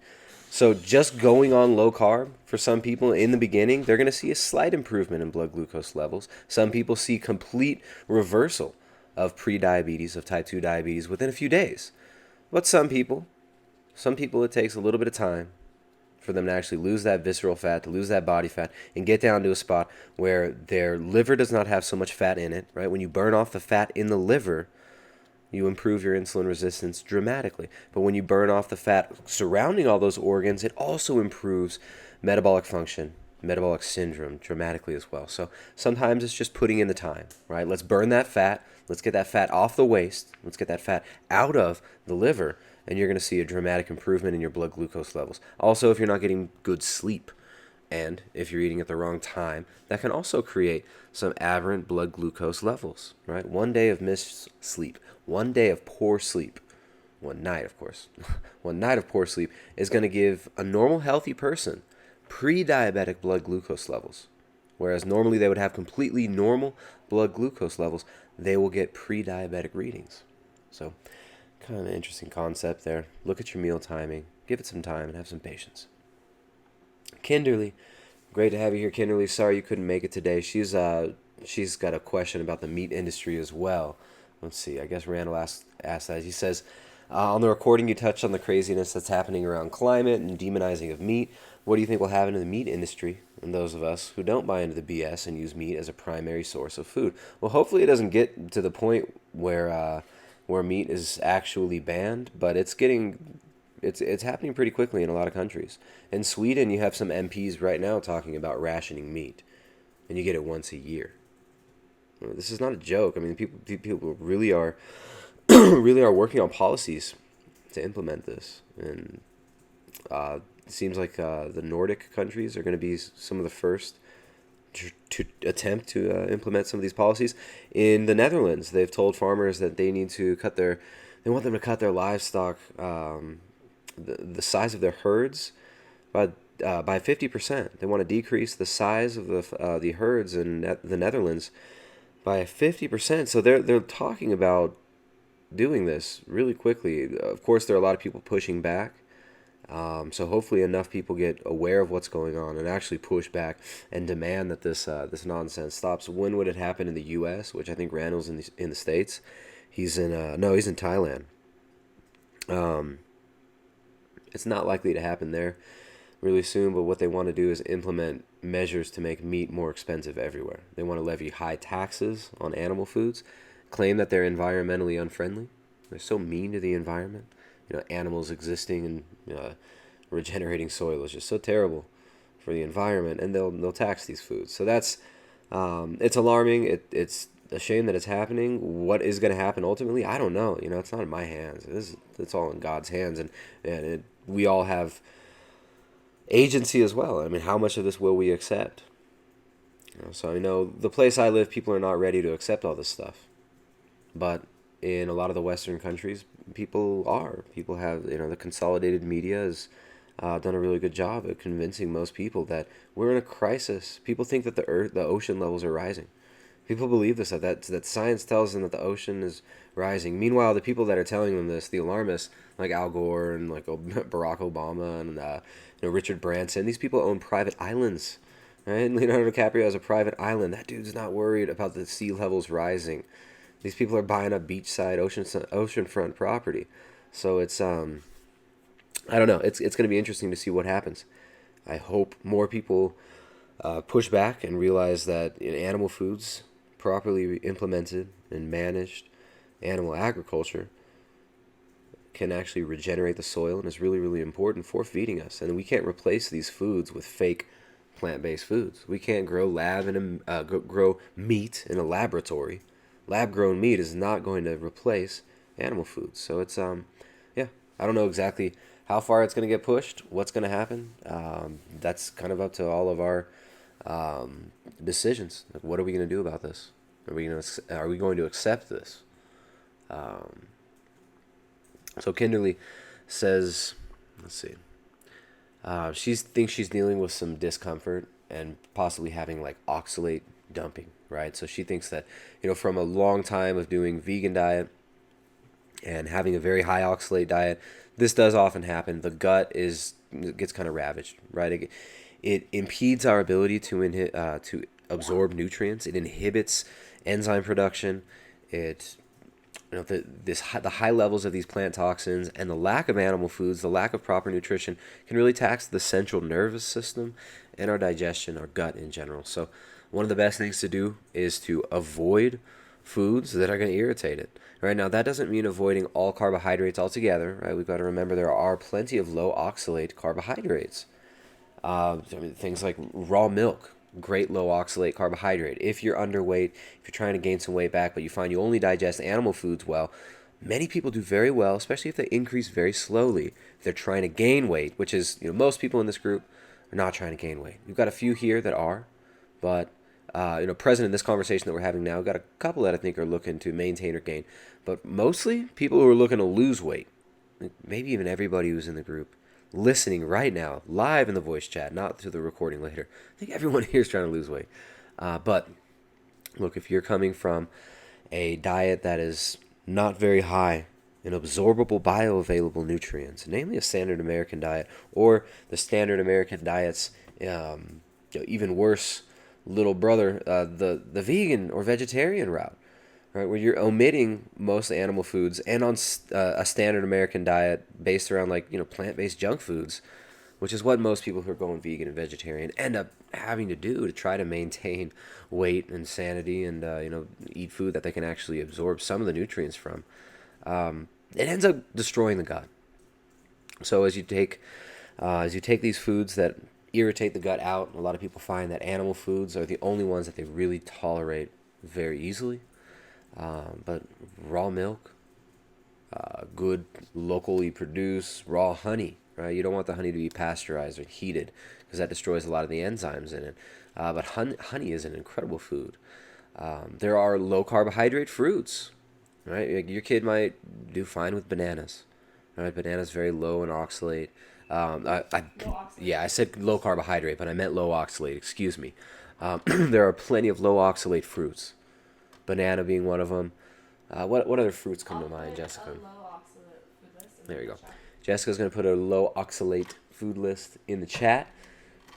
So just going on low carb, for some people in the beginning, they're going to see a slight improvement in blood glucose levels. Some people see complete reversal of pre-diabetes, of type 2 diabetes within a few days. But some people it takes a little bit of time for them to actually lose that visceral fat, to lose that body fat, and get down to a spot where their liver does not have so much fat in it, right? When you burn off the fat in the liver, you improve your insulin resistance dramatically. But when you burn off the fat surrounding all those organs, it also improves metabolic function, metabolic syndrome dramatically as well. So sometimes it's just putting in the time, right? Let's burn that fat. Let's get that fat off the waist. Let's get that fat out of the liver, and you're going to see a dramatic improvement in your blood glucose levels. Also, if you're not getting good sleep, and if you're eating at the wrong time, that can also create some aberrant blood glucose levels, right? One day of missed sleep, one day of poor sleep, one night, of course, one night of poor sleep is going to give a normal, healthy person pre-diabetic blood glucose levels. Whereas normally they would have completely normal blood glucose levels, they will get pre-diabetic readings. So, kind of an interesting concept there. Look at your meal timing, give it some time, and have some patience. Kinderly, great to have you here, Kinderly. Sorry you couldn't make it today. She's got a question about the meat industry as well. Let's see. I guess Randall asked that. He says, on the recording you touched on the craziness that's happening around climate and demonizing of meat. What do you think will happen to the meat industry and those of us who don't buy into the BS and use meat as a primary source of food? Well, hopefully it doesn't get to the point where meat is actually banned, but it's happening pretty quickly in a lot of countries. In Sweden, you have some MPs right now talking about rationing meat, and you get it once a year. This is not a joke. I mean, people really are really are working on policies to implement this, and it seems like the Nordic countries are going to be some of the first to attempt to implement some of these policies. In the Netherlands, they've told farmers that they want them to cut their livestock, the size of their herds by 50%. They want to decrease the size of the herds in the Netherlands by 50%. So they're talking about doing this really quickly. Of course, there are a lot of people pushing back. So hopefully enough people get aware of what's going on and actually push back and demand that this nonsense stops. When would it happen in the U.S., which I think Randall's in the States? He's in no, he's in Thailand. Um, it's not likely to happen there really soon, but what they want to do is implement measures to make meat more expensive everywhere. They want to levy high taxes on animal foods, claim that they're environmentally unfriendly. They're so mean to the environment. Animals existing in regenerating soil is just so terrible for the environment, and they'll tax these foods. So that's it's alarming. It's a shame that it's happening. What is going to happen ultimately? I don't know. It's not in my hands. It's all in God's hands, and we all have agency as well. I mean, how much of this will we accept? So I know the place I live, people are not ready to accept all this stuff, but in a lot of the Western countries, people are. People have, the consolidated media has done a really good job at convincing most people that we're in a crisis. People think that the ocean levels are rising. People believe this, that science tells them that the ocean is rising. Meanwhile, the people that are telling them this, the alarmists, like Al Gore and like Barack Obama and Richard Branson, these people own private islands. Right? Leonardo DiCaprio has a private island. That dude's not worried about the sea levels rising. These people are buying up beachside oceanfront property. So it's I don't know. It's going to be interesting to see what happens. I hope more people push back and realize that animal foods, properly implemented and managed, animal agriculture can actually regenerate the soil and is really, really important for feeding us. And we can't replace these foods with fake plant-based foods. We can't grow grow meat in a laboratory. Lab-grown meat is not going to replace animal foods. So it's yeah, I don't know exactly how far it's going to get pushed, what's going to happen. That's kind of up to all of our decisions. Like, what are we going to do about this? Are we going to accept this? So Kinderly says, let's see. She thinks she's dealing with some discomfort and possibly having like oxalate dumping, right? So she thinks that, from a long time of doing vegan diet and having a very high oxalate diet, this does often happen. The gut gets kind of ravaged, right? It impedes our ability to absorb nutrients. It inhibits enzyme production. The high levels of these plant toxins and the lack of animal foods, the lack of proper nutrition, can really tax the central nervous system and our digestion, our gut in general. So one of the best things to do is to avoid foods that are going to irritate it. Right now, that doesn't mean avoiding all carbohydrates altogether. Right, we've got to remember there are plenty of low oxalate carbohydrates. Things like raw milk, great low oxalate carbohydrate. If you're underweight, if you're trying to gain some weight back, but you find you only digest animal foods well, many people do very well, especially if they increase very slowly. If they're trying to gain weight, which is, most people in this group are not trying to gain weight. We've got a few here that are, but present in this conversation that we're having now, we've got a couple that I think are looking to maintain or gain, but mostly people who are looking to lose weight. Maybe even everybody who's in the group listening right now, live in the voice chat, not to the recording later. I think everyone here is trying to lose weight. But look, if you're coming from a diet that is not very high in absorbable bioavailable nutrients, namely a standard American diet, or the standard American diets, even worse, little brother, the vegan or vegetarian route, right, where you're omitting most animal foods and on a standard American diet based around plant-based junk foods, which is what most people who are going vegan and vegetarian end up having to do to try to maintain weight and sanity and eat food that they can actually absorb some of the nutrients from. It ends up destroying the gut. So as you take these foods that irritate the gut out, a lot of people find that animal foods are the only ones that they really tolerate very easily. But raw milk, good locally produced raw honey, right? You don't want the honey to be pasteurized or heated because that destroys a lot of the enzymes in it. But honey is an incredible food. There are low carbohydrate fruits, right? Like your kid might do fine with bananas, right? Bananas very low in oxalate. I said low carbohydrate, but I meant low oxalate. Excuse me. There are plenty of low oxalate fruits. Banana being one of them. What other fruits come to mind, Jessica? There you go. Jessica's going to put a low oxalate food list in the chat,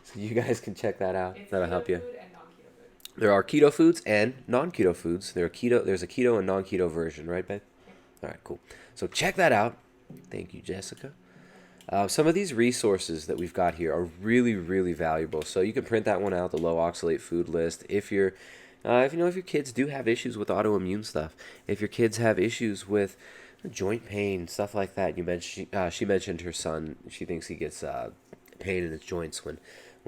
so you guys can check that out. It's That'll keto help you. food and non-keto food. There are keto foods and non-keto foods. There's a keto and non-keto version, right, babe? All right, cool. So check that out. Thank you, Jessica. Some of these resources that we've got here are really, really valuable. So you can print that one out, the low oxalate food list. If your kids do have issues with autoimmune stuff, if your kids have issues with joint pain, stuff like that. She mentioned her son. She thinks he gets pain in his joints when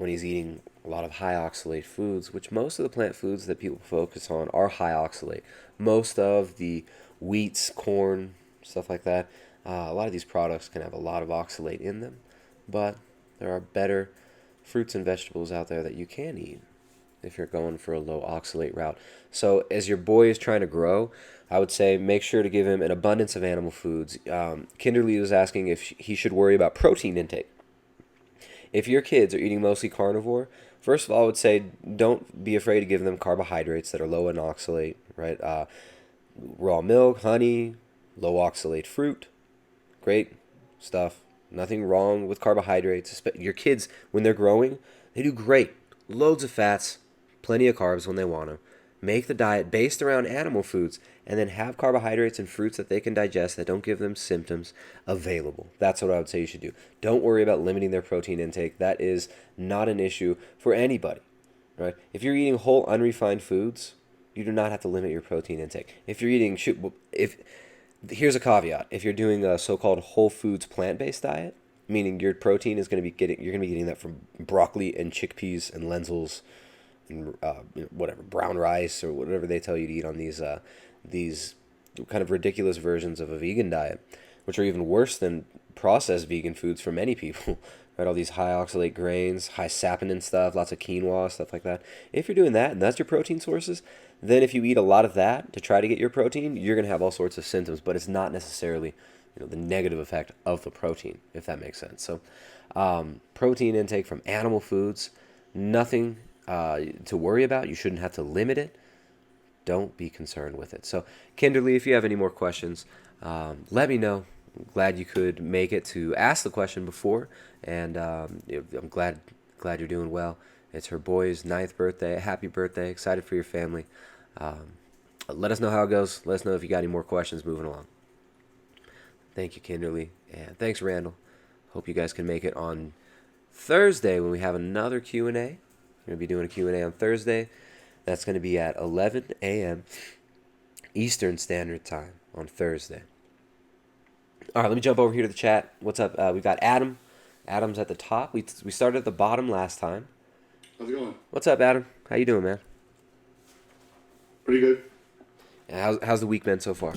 he's eating a lot of high oxalate foods, which most of the plant foods that people focus on are high oxalate. Most of the wheats, corn, stuff like that. A lot of these products can have a lot of oxalate in them, but there are better fruits and vegetables out there that you can eat if you're going for a low oxalate route. So as your boy is trying to grow, I would say make sure to give him an abundance of animal foods. Kinderly was asking if he should worry about protein intake. If your kids are eating mostly carnivore, first of all, I would say don't be afraid to give them carbohydrates that are low in oxalate, right? Raw milk, honey, low oxalate fruit. Great stuff. Nothing wrong with carbohydrates. Your kids, when they're growing, they do great. Loads of fats, plenty of carbs when they want them. Make the diet based around animal foods, and then have carbohydrates and fruits that they can digest that don't give them symptoms available. That's what I would say you should do. Don't worry about limiting their protein intake. That is not an issue for anybody, right? If you're eating whole, unrefined foods, you do not have to limit your protein intake. If you're eating, here's a caveat. If you're doing a so-called whole foods plant-based diet, meaning your protein is going to be getting that from broccoli and chickpeas and lentils and whatever, brown rice or whatever they tell you to eat on these kind of ridiculous versions of a vegan diet, which are even worse than processed vegan foods for many people. Right, all these high oxalate grains, high saponin stuff, lots of quinoa, stuff like that. If you're doing that and that's your protein sources, then if you eat a lot of that to try to get your protein, you're going to have all sorts of symptoms, but it's not necessarily the negative effect of the protein, if that makes sense. So protein intake from animal foods, nothing to worry about. You shouldn't have to limit it. Don't be concerned with it. So Kinderly, if you have any more questions, let me know. I'm glad you could make it to ask the question before, and I'm glad you're doing well. It's her boy's 9th birthday. Happy birthday. Excited for your family. Let us know how it goes. Let us know if you got any more questions moving along. Thank you, Kinderly. And thanks, Randall. Hope you guys can make it on Thursday when we have another Q&A. We're going to be doing a Q&A on Thursday. That's going to be at 11 a.m. Eastern Standard Time on Thursday. All right, let me jump over here to the chat. What's up? We've got Adam. Adam's at the top. We started at the bottom last time. How's it going? What's up, Adam? How you doing, man? Pretty good. How's the week been so far?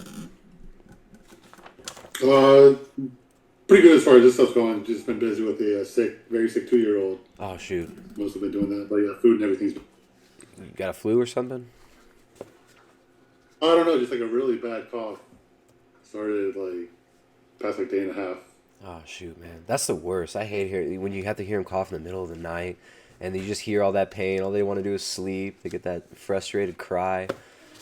Pretty good as far as this stuff's going. Just been busy with a very sick 2-year-old. Oh, shoot. Most have been doing that, but yeah, food and everything's. You got a flu or something? I don't know, just like a really bad cough. Started past day and a half. Oh, shoot, man. That's the worst. I hate when you have to hear him cough in the middle of the night, and you just hear all that pain. All they want to do is sleep. They get that frustrated cry.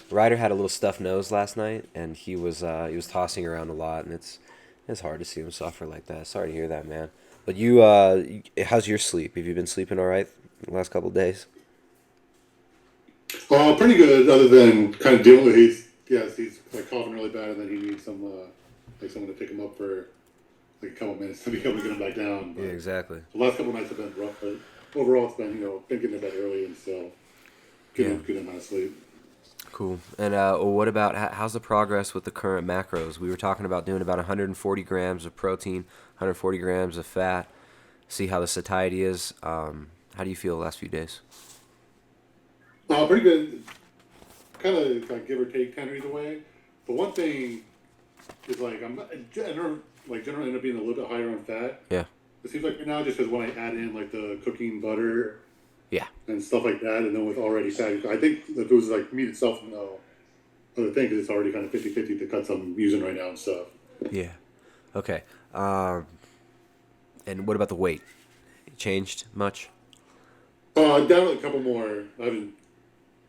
Ryder had a little stuffed nose last night, and he was tossing around a lot, and it's hard to see him suffer like that. Sorry to hear that, man. But how's your sleep? Have you been sleeping all right the last couple of days? Pretty good, other than kind of dealing with he's coughing really bad, and then he needs someone to pick him up for a couple minutes to be able to get him back down. But yeah, exactly. The last couple of nights have been rough, but overall it's been been getting to bed early, and so good amount of sleep. Cool. And what about how's the progress with the current macros? We were talking about doing about 140 grams of protein, 140 grams of fat. See how the satiety is. How do you feel the last few days? Pretty good. Kind of give or take 10 either way. But one thing is generally end up being a little bit higher on fat. Yeah. It seems like right now, just because when I add in the cooking butter, yeah, and stuff like that, and then with already fat, I think if it was meat itself, no other thing, because it's already kind of 50-50 the cuts I'm using right now and stuff. Yeah. Okay. And what about the weight? It changed much? Down a couple more. I haven't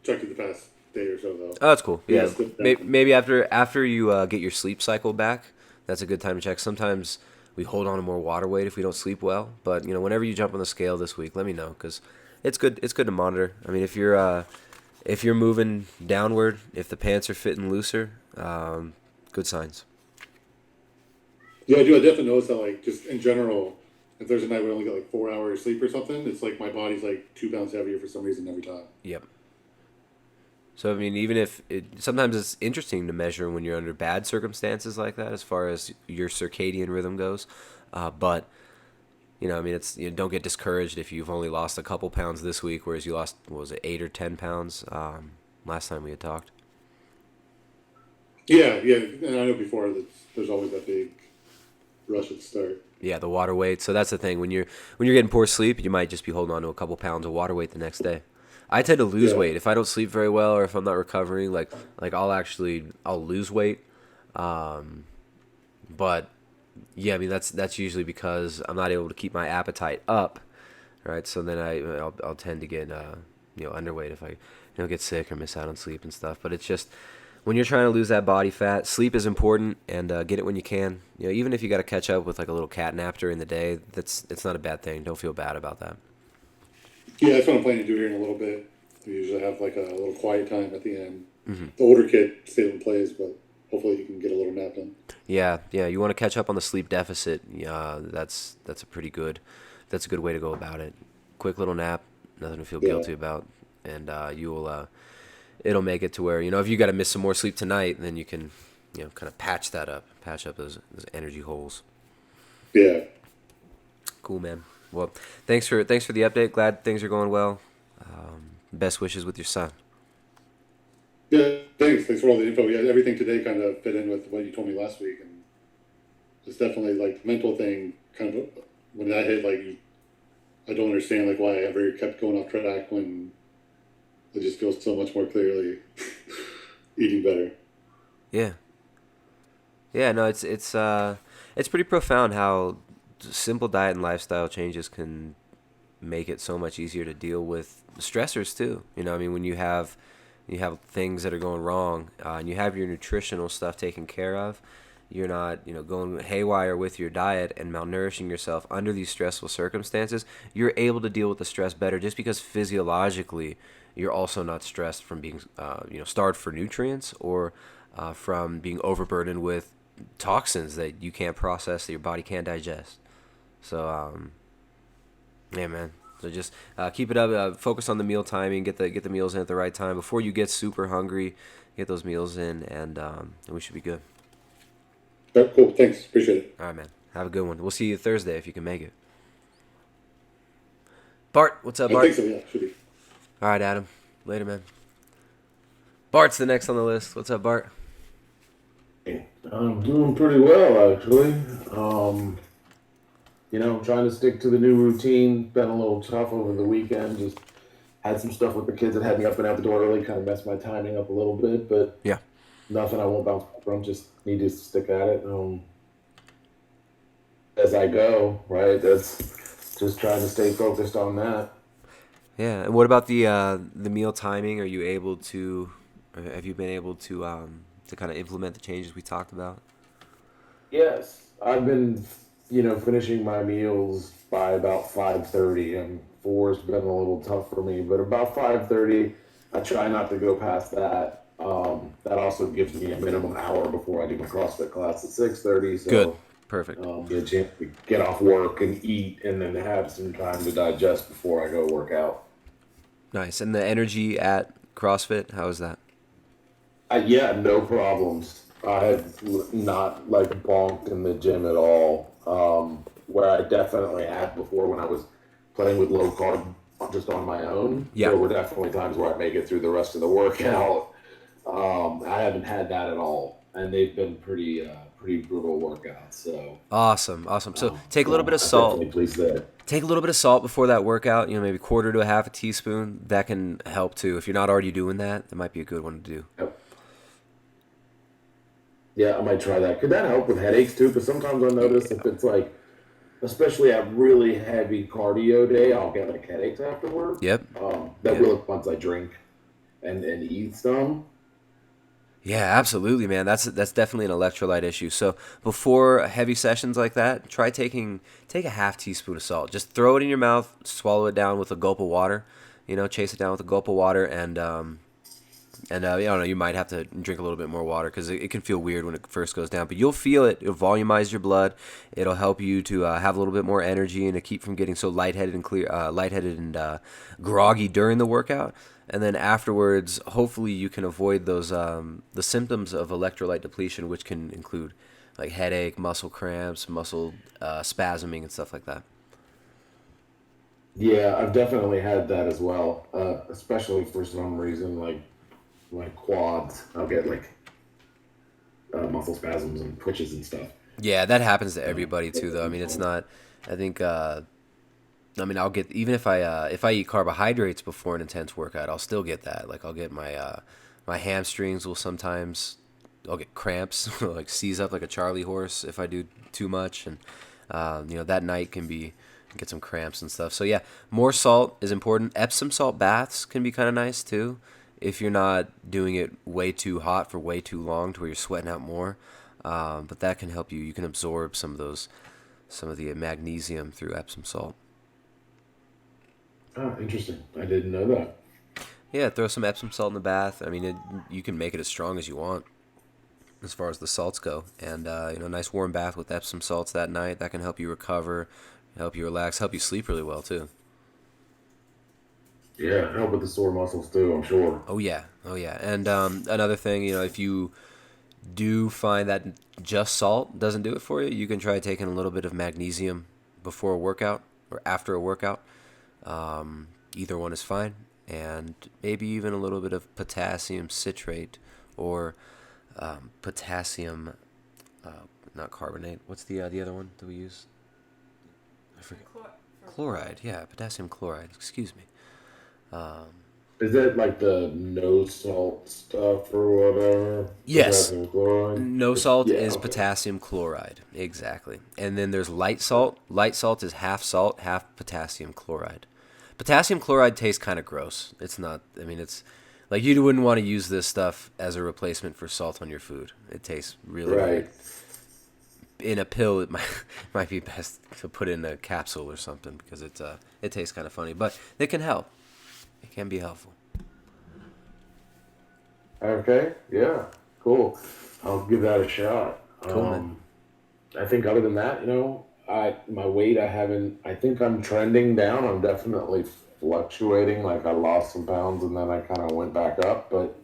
checked it the past day or so though. Oh, that's cool. Yeah. Maybe Maybe after you get your sleep cycle back, that's a good time to check. Sometimes we hold on to more water weight if we don't sleep well. But whenever you jump on the scale this week, let me know because it's good. It's good to monitor. I mean, if you're moving downward, if the pants are fitting looser, good signs. Yeah, I do. I definitely notice that, like, just in general, if there's a night where I only get like 4 hours sleep or something, it's like my body's like 2 pounds heavier for some reason every time. Yep. So, I mean, even if sometimes it's interesting to measure when you're under bad circumstances like that, as far as your circadian rhythm goes. But, I mean, don't get discouraged if you've only lost a couple pounds this week, whereas you lost, what was it, 8 or 10 pounds last time we had talked. Yeah, yeah. And I know before that there's always that big rush at the start. Yeah, the water weight. So that's the thing. When you're getting poor sleep, you might just be holding on to a couple pounds of water weight the next day. I tend to lose weight if I don't sleep very well or if I'm not recovering. Like I'll lose weight. But yeah, I mean that's usually because I'm not able to keep my appetite up, right? So then I'll tend to get underweight if I get sick or miss out on sleep and stuff. But it's just when you're trying to lose that body fat, sleep is important, and get it when you can. Even if you got to catch up with like a little cat nap during the day, it's not a bad thing. Don't feel bad about that. Yeah, that's what I'm planning to do here in a little bit. We usually have like a little quiet time at the end. Mm-hmm. The older kid stays and plays, but hopefully he can get a little nap in. Yeah. You want to catch up on the sleep deficit. That's a good way to go about it. Quick little nap, nothing to feel guilty about, and it'll make it to where if you got to miss some more sleep tonight, then you can kind of patch up those energy holes. Yeah. Cool, man. Well, thanks for the update. Glad things are going well. Best wishes with your son. Yeah, thanks for all the info. Yeah, everything today kind of fit in with what you told me last week, and it's definitely like the mental thing. Kind of when that hit, like I don't understand like why I ever kept going off track when I just feel so much more clearly eating better. Yeah. Yeah. No, it's pretty profound how simple diet and lifestyle changes can make it so much easier to deal with stressors too. I mean, when you have things that are going wrong and you have your nutritional stuff taken care of, you're not going haywire with your diet and malnourishing yourself under these stressful circumstances. You're able to deal with the stress better just because physiologically you're also not stressed from being starved for nutrients or from being overburdened with toxins that you can't process, that your body can't digest. So yeah, man. So just keep it up. Focus on the meal timing. Get the meals in at the right time before you get super hungry. Get those meals in, and we should be good. Cool. Thanks. Appreciate it. All right, man. Have a good one. We'll see you Thursday if you can make it. Bart, what's up, Bart? I think so. Yeah, should be. All right, Adam. Later, man. Bart's the next on the list. What's up, Bart? I'm doing pretty well, actually. Trying to stick to the new routine. Been a little tough over the weekend. Just had some stuff with the kids that had me up and out the door early, kind of messed my timing up a little bit, but yeah, nothing I won't bounce back from. Just need to stick at it as I go, right? That's just trying to stay focused on that. Yeah, and what about the meal timing? Are you able to, or have you been able to kind of implement the changes we talked about? Yes, I've been finishing my meals by about 5:30, and 4's been a little tough for me, but about 5:30, I try not to go past that. That also gives me a minimum hour before I do my CrossFit class at 6:30. So good, perfect. Get a chance to get off work and eat, and then have some time to digest before I go work out. Nice. And the energy at CrossFit, how is that? Yeah, no problems. I have not bonked in the gym at all. Where I definitely had before when I was playing with low carb just on my own. Yeah. There were definitely times where I make it through the rest of the workout. I haven't had that at all, and they've been pretty brutal workouts. So awesome. So take a little bit of salt. Please there. Take a little bit of salt before that workout. Maybe quarter to a half a teaspoon. That can help too. If you're not already doing that, that might be a good one to do. Yep. Yeah, I might try that. Could that help with headaches too? Because sometimes I notice if it's especially a really heavy cardio day, I'll get headaches afterwards. Yep. That will once I drink and eat some. Yeah, absolutely, man. That's definitely an electrolyte issue. So before heavy sessions like that, take a half teaspoon of salt. Just throw it in your mouth, swallow it down with a gulp of water. Chase it down with a gulp of water, and I don't know, you might have to drink a little bit more water because it can feel weird when it first goes down. But you'll feel it. It'll volumize your blood. It'll help you to have a little bit more energy and to keep from getting so lightheaded and groggy during the workout. And then afterwards, hopefully you can avoid those the symptoms of electrolyte depletion, which can include like headache, muscle cramps, muscle spasming, and stuff like that. Yeah, I've definitely had that as well. Especially for some reason, like my quads, I'll get like muscle spasms and twitches and stuff. Yeah, that happens to everybody too, though. I mean, it's not. I think. I'll get even if I eat carbohydrates before an intense workout, I'll still get that. Like I'll get my hamstrings will sometimes. I'll get cramps, like seize up like a Charlie horse if I do too much, and that night can get some cramps and stuff. So yeah, more salt is important. Epsom salt baths can be kind of nice too, if you're not doing it way too hot for way too long to where you're sweating out more. But that can help you. You can absorb some of the magnesium through Epsom salt. Oh, interesting. I didn't know that. Yeah, throw some Epsom salt in the bath. I mean, you can make it as strong as you want as far as the salts go. And, a nice warm bath with Epsom salts that night, that can help you recover, help you relax, help you sleep really well, too. Yeah, help with the sore muscles too, I'm sure. Oh, yeah. Oh, yeah. And another thing, if you do find that just salt doesn't do it for you, you can try taking a little bit of magnesium before a workout or after a workout. Either one is fine. And maybe even a little bit of potassium citrate or potassium, not carbonate. What's the other one that we use? I forget. Chloride. Yeah, potassium chloride. Excuse me. Is that like the no salt stuff or whatever? Yes. Potassium chloride? No salt Yeah, is okay. potassium chloride. Exactly. And then there's light salt. Light salt is half salt, half potassium chloride. Potassium chloride tastes kind of gross. It's not, it's like you wouldn't want to use this stuff as a replacement for salt on your food. It tastes really Right. weird. In a pill, it might be best to put in a capsule or something because it tastes kind of funny. But it can help. It can be helpful. Okay, yeah, cool. I'll give that a shot. Cool, man. I think other than that, my weight, I think I'm trending down. I'm definitely fluctuating. Like I lost some pounds and then I kind of went back up, but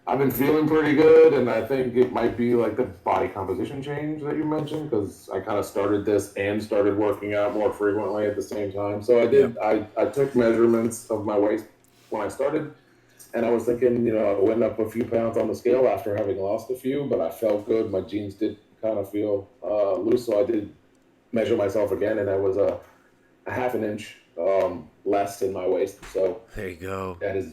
I've been feeling pretty good. And I think it might be like the body composition change that you mentioned because I kind of started this and started working out more frequently at the same time. So I took measurements of my waist when I started. And I was thinking, I went up a few pounds on the scale after having lost a few, but I felt good. My jeans did kind of feel loose, so I did measure myself again, and I was a half an inch less in my waist. So There you go. that is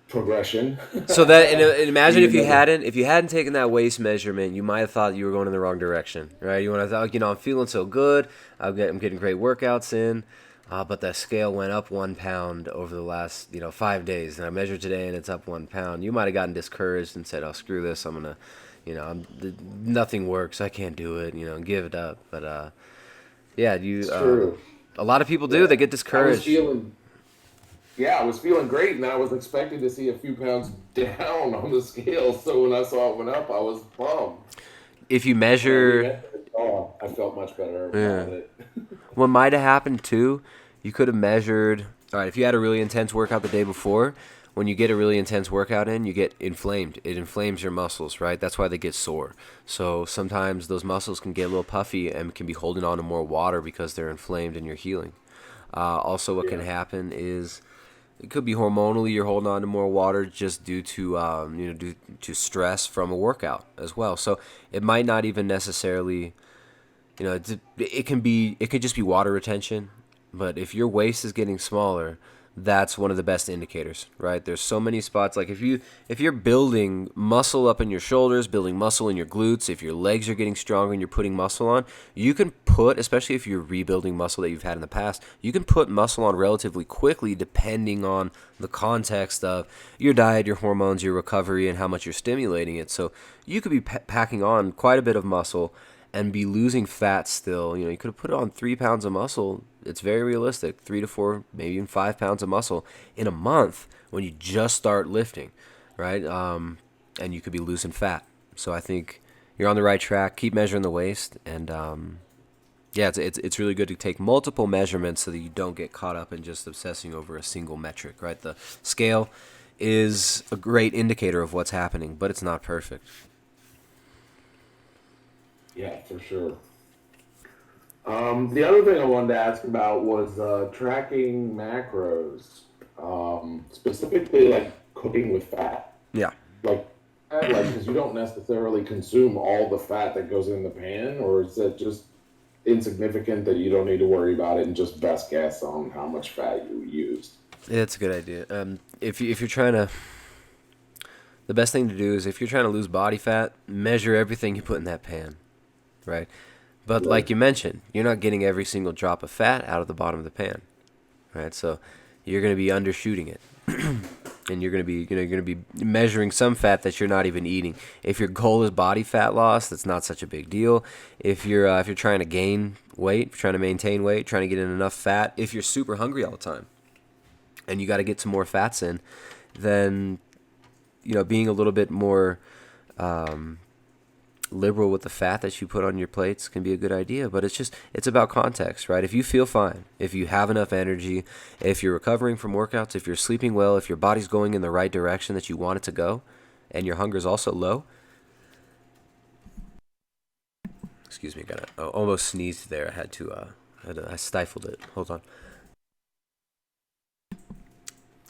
progression. So that and imagine if you Even hadn't taken that waist measurement, you might have thought you were going in the wrong direction, right? You would have thought, I'm feeling so good, I'm getting great workouts in, but the scale went up 1 pound over the last 5 days, and I measured today and it's up 1 pound. You might have gotten discouraged and said, "Oh, screw this! I'm gonna, nothing works. I can't do it. Give it up." But yeah, it's true. a lot of people do. Yeah. They get I was discouraged. feeling, yeah, I was feeling great, and I was expecting to see a few pounds down on the scale. So when I saw it went up, I was bummed. If you When I measure, I felt much better yeah. about it. What might have happened too, you could have measured. All right, if you had a really intense workout the day before, when you get a really intense workout in, you get inflamed. It inflames your muscles, right? That's why they get sore. So sometimes those muscles can get a little puffy and can be holding on to more water because they're inflamed and you're healing. Also, what can Yeah. happen is it could be hormonally you're holding on to more water just due to due to stress from a workout as well. So it might not even necessarily. It could just be water retention, but if your waist is getting smaller, that's one of the best indicators, right? There's so many spots. Like if you're building muscle up in your shoulders, building muscle in your glutes, if your legs are getting stronger and you're putting muscle on, you can put, especially if you're rebuilding muscle that you've had in the past, you can put muscle on relatively quickly depending on the context of your diet, your hormones, your recovery, and how much you're stimulating it. So you could be packing on quite a bit of muscle and be losing fat still. You could have put on 3 pounds of muscle. It's very realistic, 3 to 4, maybe even 5 pounds of muscle in a month when you just start lifting, right? And you could be losing fat. So I think you're on the right track. Keep measuring the waist, and yeah, it's really good to take multiple measurements so that you don't get caught up in just obsessing over a single metric, right? The scale is a great indicator of what's happening, but it's not perfect. Yeah, for sure. The other thing I wanted to ask about was tracking macros, specifically like cooking with fat. Yeah. Like, because you don't necessarily consume all the fat that goes in the pan, or is it just insignificant that you don't need to worry about it and just best guess on how much fat you used? Yeah, that's a good idea. If you're trying to, the best thing to do is if you're trying to lose body fat, measure everything you put in that pan, right? But like you mentioned, you're not getting every single drop of fat out of the bottom of the pan, right? So you're going to be undershooting it, and you're going to be measuring some fat that you're not even eating. If your goal is body fat loss, that's not such a big deal. If you're trying to gain weight, trying to maintain weight, trying to get in enough fat, if you're super hungry all the time, and you got to get some more fats in, then being a little bit more liberal with the fat that you put on your plates can be a good idea. But it's about context, right? If you feel fine, if you have enough energy, if you're recovering from workouts, if you're sleeping well, if your body's going in the right direction that you want it to go, and your hunger is also low. Excuse me, almost sneezed there. I stifled it. Hold on.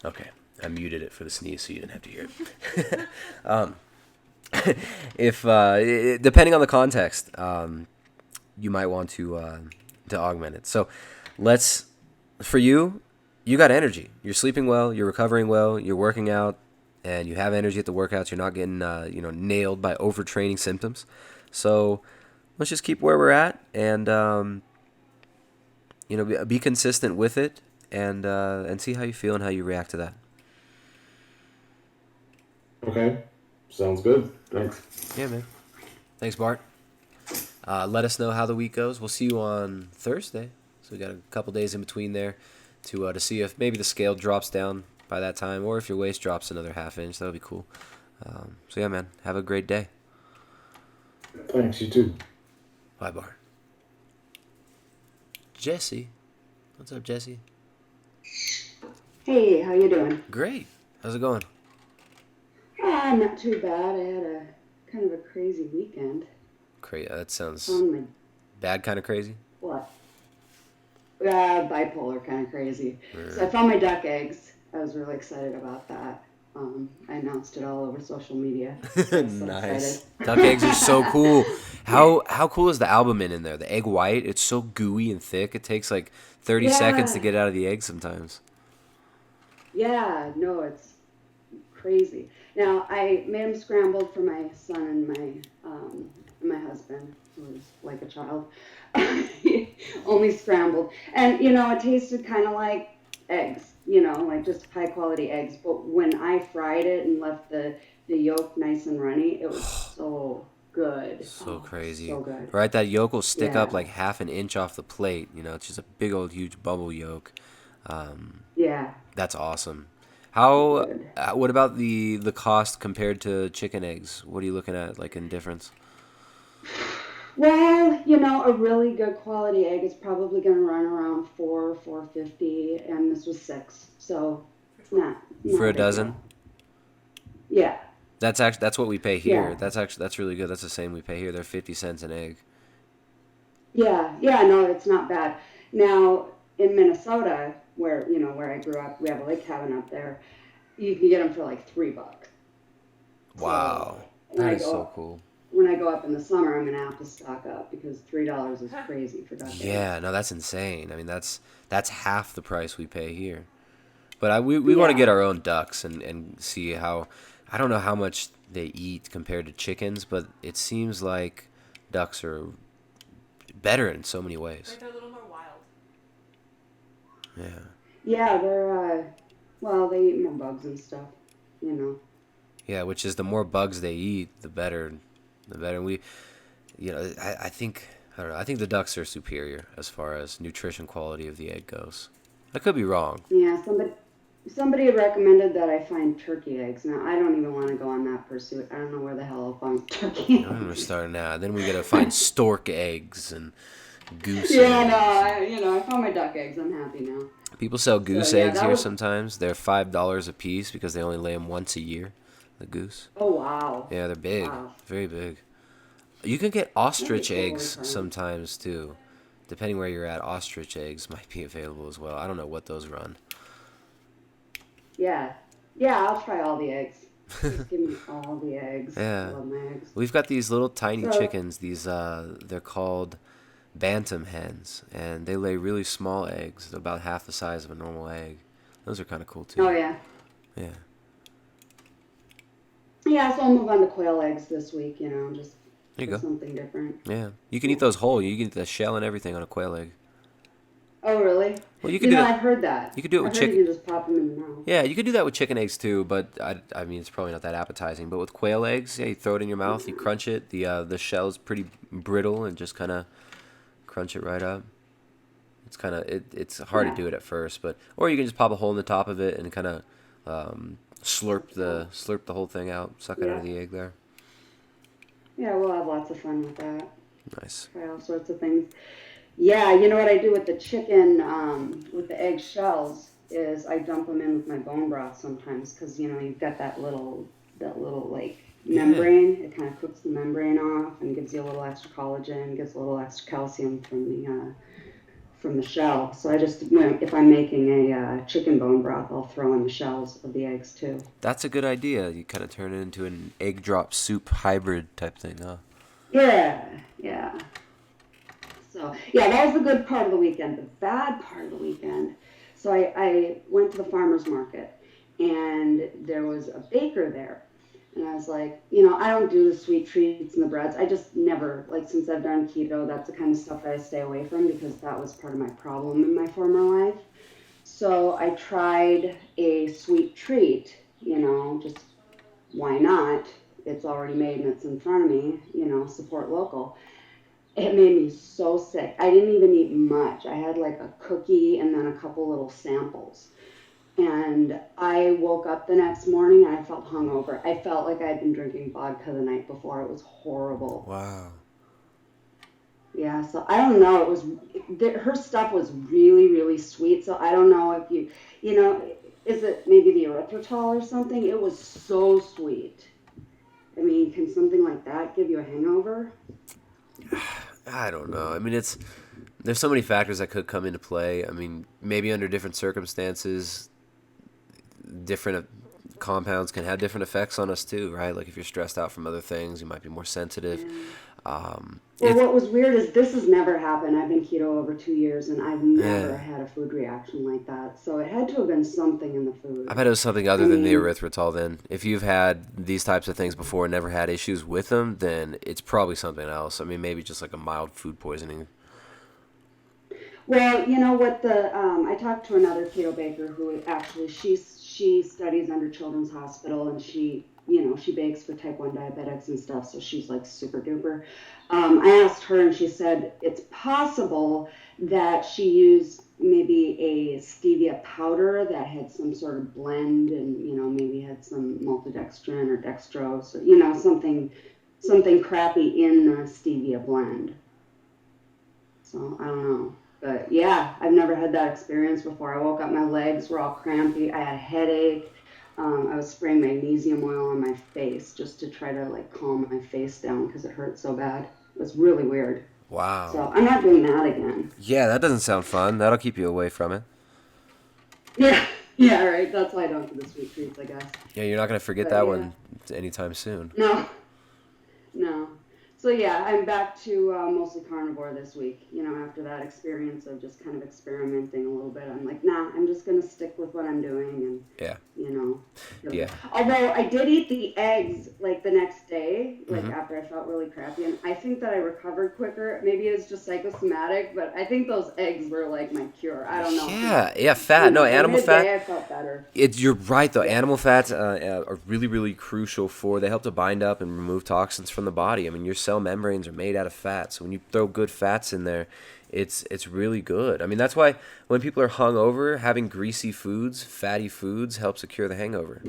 Okay, I muted it for the sneeze so you didn't have to hear it. If depending on the context, you might want to augment it. So for you got energy. You're sleeping well. You're recovering well. You're working out, and you have energy at the workouts. You're not getting nailed by overtraining symptoms. So let's just keep where we're at, and be consistent with it, and see how you feel and how you react to that. Okay. Sounds good. Thanks. Yeah, man. Thanks, Bart. Let us know how the week goes. We'll see you on Thursday. So we got a couple days in between there to see if maybe the scale drops down by that time, or if your waist drops another half inch. That'll be cool. So yeah, man. Have a great day. Thanks. You too. Bye, Bart. Jesse. What's up, Jesse? Hey, how you doing? Great. How's it going? Not too bad. I had a kind of a crazy weekend. That sounds My, bad, kind of crazy. what? Bipolar kind of crazy. So I found my duck eggs. I was really excited about that. I announced it all over social media. So Nice. excited. Duck eggs are so cool. How cool is the albumin in there? The egg white, it's so gooey and thick. It takes like 30 seconds to get out of the egg sometimes. Yeah, no, it's crazy. Now, I made them scrambled for my son and my husband, who was like a child. Only scrambled. And, it tasted kind of like eggs, like just high quality eggs. But when I fried it and left the yolk nice and runny, it was so good. So crazy. So good. Right, that yolk will stick up Yeah. like half an inch off the plate. It's just a big old huge bubble yolk. Yeah. That's awesome. How? Good. What about the cost compared to chicken eggs? What are you looking at, like, in difference? Well, a really good quality egg is probably going to run around $4.50, and this was $6, so not For a big dozen? deal. Yeah, That's what we pay here. yeah, That's really good. That's the same we pay here. They're 50 cents an egg. yeah. No, it's not bad. Now in Minnesota, where I grew up, we have a lake cabin up there. You can get them for like $3. Wow, So that is so cool. when I go up in the summer, I'm gonna have to stock up because $3 is crazy for duck eggs. Yeah, no, that's insane. I mean, that's half the price we pay here. But we want to Yeah. get our own ducks and see how. I don't know how much they eat compared to chickens, but it seems like ducks are better in so many ways. They're a little more wild. Yeah. Yeah, well, they eat more bugs and stuff, you know. Yeah, which is the more bugs they eat, the better. The better I think I don't know. I think the ducks are superior as far as nutrition quality of the egg goes. I could be wrong. Yeah, somebody had recommended that I find turkey eggs. Now, I don't even want to go on that pursuit. I don't know where the hell I'll find turkey We're eggs. starting now. Then we gotta find stork eggs and goose Yeah, eggs. no, I found my duck eggs. I'm happy now. People sell goose So, yeah, eggs that here was- sometimes. They're $5 a piece because they only lay them once a year. The goose. Oh, wow. Yeah, they're big. Wow. Very big. You can get ostrich Totally eggs fine. sometimes too. Depending where you're at, ostrich eggs might be available as well. I don't know what those run. Yeah. Yeah, I'll try all the eggs. Just give me all the eggs. Yeah. I love my eggs. We've got these little tiny So- chickens. They're called bantam hens, and they lay really small eggs, about half the size of a normal egg. Those are kind of cool too. Oh, yeah. Yeah. Yeah, so I'll move on to quail eggs this week, just There you for go. something different. Yeah. You can eat those whole. You can eat the shell and everything on a quail egg. Oh, really? Well, you can do it. I've heard that. You could do it with I've heard chicken. you can just pop them in the mouth. Yeah, you could do that with chicken eggs too, but I mean it's probably not that appetizing. But with quail eggs, yeah, you throw it in your mouth, you crunch it. The shell's pretty brittle and just kind of crunch it right up. It's kind of it's hard to do it at first, but or you can just pop a hole in the top of it and kind of slurp the whole thing out, suck it out of the egg there. Yeah, we'll have lots of fun with that. Nice. Try all sorts of things. Yeah, you know what I do with the chicken, with the egg shells, is I dump them in with my bone broth sometimes because, you've got that little like membrane. It kind of cooks the membrane off and gives you a little extra collagen, gives a little extra calcium from the shell. So I just, if I'm making a chicken bone broth, I'll throw in the shells of the eggs too. That's a good idea. You kind of turn it into an egg drop soup hybrid type thing, huh? Yeah. So, yeah, that was the good part of the weekend. The bad part of the weekend, so I went to the farmer's market, and there was a baker there. And I was like, I don't do the sweet treats and the breads. I just never, since I've done keto, that's the kind of stuff that I stay away from because that was part of my problem in my former life. So I tried a sweet treat, just why not? It's already made and it's in front of me, support local. It made me so sick. I didn't even eat much. I had like a cookie and then a couple little samples. And I woke up the next morning and I felt hungover. I felt like I'd been drinking vodka the night before. It was horrible. Wow. Yeah, so I don't know. Her stuff was really, really sweet. So I don't know if is it maybe the erythritol or something? It was so sweet. I mean, can something like that give you a hangover? I don't know. I mean, there's so many factors that could come into play. I mean, maybe under different circumstances, different compounds can have different effects on us too, right? Like if you're stressed out from other things, you might be more sensitive. Well, what was weird is this has never happened. I've been keto over 2 years, and I've never had a food reaction like that. So it had to have been something in the food. I bet it was something other than the erythritol then. If you've had these types of things before and never had issues with them, then it's probably something else. I mean, maybe just like a mild food poisoning. Well, you know what I talked to another keto baker who actually, she studies under Children's Hospital, and she bakes for type 1 diabetics and stuff, so she's like super duper. I asked her, and she said it's possible that she used maybe a stevia powder that had some sort of blend and, maybe had some maltodextrin or dextrose, or, something crappy in the stevia blend. So I don't know. But yeah, I've never had that experience before. I woke up, my legs were all crampy. I had a headache. I was spraying magnesium oil on my face just to try to calm my face down because it hurt so bad. It was really weird. Wow. So I'm not doing that again. Yeah, that doesn't sound fun. That'll keep you away from it. Yeah, right. That's why I don't do the sweet treats, I guess. Yeah, you're not going to forget But, that yeah. one anytime soon. No. So yeah, I'm back to mostly carnivore this week. After that experience of just kind of experimenting a little bit, I'm like, nah, I'm just gonna stick with what I'm doing, and Yeah. you know. Yeah. Although I did eat the eggs like the next day, like Mm-hmm. after I felt really crappy, and I think that I recovered quicker. Maybe it's just psychosomatic, but I think those eggs were like my cure. I don't know. Yeah, fat. No, By animal fat. midday I felt better. You're right though. Yeah. Animal fats are really, really crucial for. They help to bind up and remove toxins from the body. I mean, your cell membranes are made out of fat, so when you throw good fats in there, it's really good. I mean, that's why when people are hungover, having greasy foods, fatty foods, helps to cure the hangover.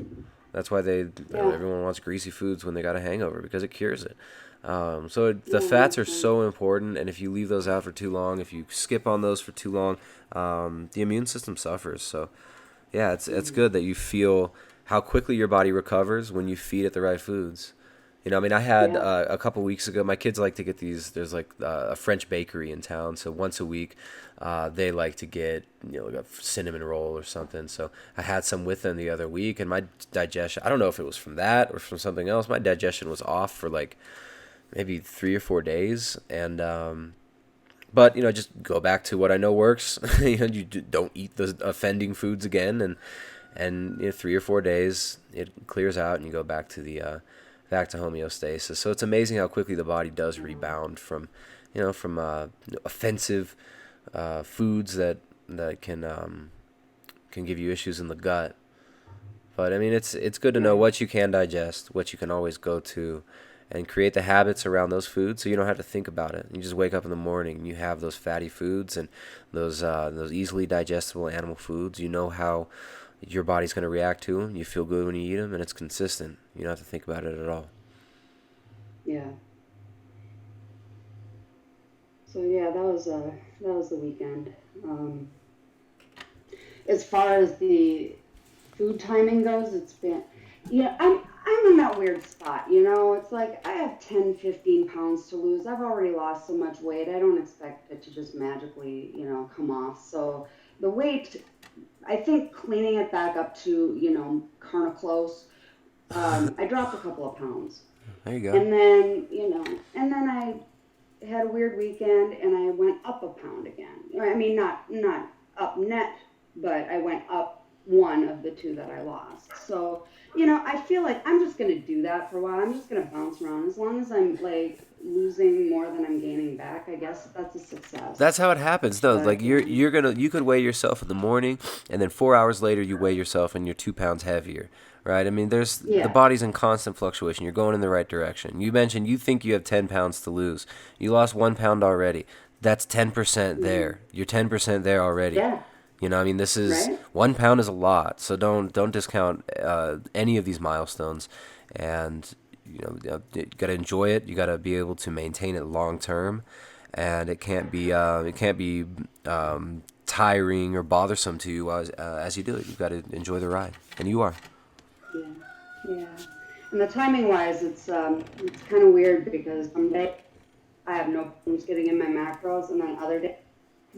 That's why Yeah. everyone wants greasy foods when they got a hangover because it cures it. So the Yeah, fats are makes sense. so important, and if you leave those out for too long, if you skip on those for too long, the immune system suffers. So yeah, it's good that you feel how quickly your body recovers when you feed it the right foods. I mean, I had Yeah. a couple weeks ago. My kids like to get these. There's like a French bakery in town, so once a week, they like to get like a cinnamon roll or something. So I had some with them the other week, and my digestion. I don't know if it was from that or from something else. My digestion was off for like maybe 3 or 4 days, and but just go back to what I know works. Don't eat the offending foods again, and 3 or 4 days it clears out, and you go back to the back to homeostasis. So it's amazing how quickly the body does rebound from offensive foods that can give you issues in the gut. But I mean, it's good to know Yeah. what you can digest, what you can always go to, and create the habits around those foods so you don't have to think about it. You just wake up in the morning and you have those fatty foods and those easily digestible animal foods. You know how your body's going to react to them. You feel good when you eat them, and it's consistent. You don't have to think about it at all. Yeah. So yeah, that was the weekend. Um, as far as the food timing goes, it's been, I'm in that weird spot. It's like I have 10, 15 pounds to lose. I've already lost so much weight. I don't expect it to just magically, come off. So the weight, I think cleaning it back up to, kind of close. I dropped a couple of pounds. There you go. And then I had a weird weekend and I went up a pound again. I mean, not up net, but I went up one of the two that I lost. So, I feel like I'm just going to do that for a while. I'm just going to bounce around. As long as I'm like losing more than I'm gaining back, I guess that's a success. That's how it happens. No, like But you could weigh yourself in the morning, and then 4 hours later you weigh yourself and you're 2 pounds heavier, right? I mean, the yeah, body's in constant fluctuation. You're going in the right direction. You mentioned you think you have 10 pounds to lose. You lost 1 pound already. That's 10% there. You're 10% there already. yeah, I mean, this is right? 1 pound is a lot, so don't discount any of these milestones, and you got to enjoy it. You got to be able to maintain it long term, and it can't be tiring or bothersome to you as you do it. You've got to enjoy the ride, and you are. Yeah, yeah. And the timing wise, it's kind of weird because some days I have no problems getting in my macros, and then other days,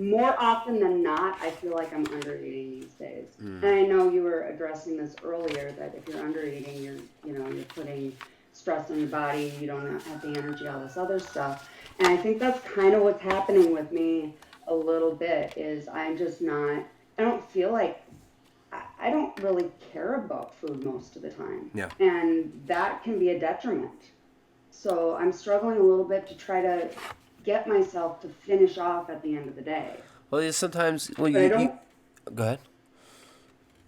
more often than not, I feel like I'm under eating these days. And I know you were addressing this earlier that if you're under eating, you're putting stress on your body. You don't have the energy, all this other stuff. And I think that's kind of what's happening with me a little bit. Is I'm just not. I don't feel like I don't really care about food most of the time. Yeah. And that can be a detriment. So I'm struggling a little bit to try to get myself to finish off at the end of the day. Well, sometimes well But I you don't. go ahead.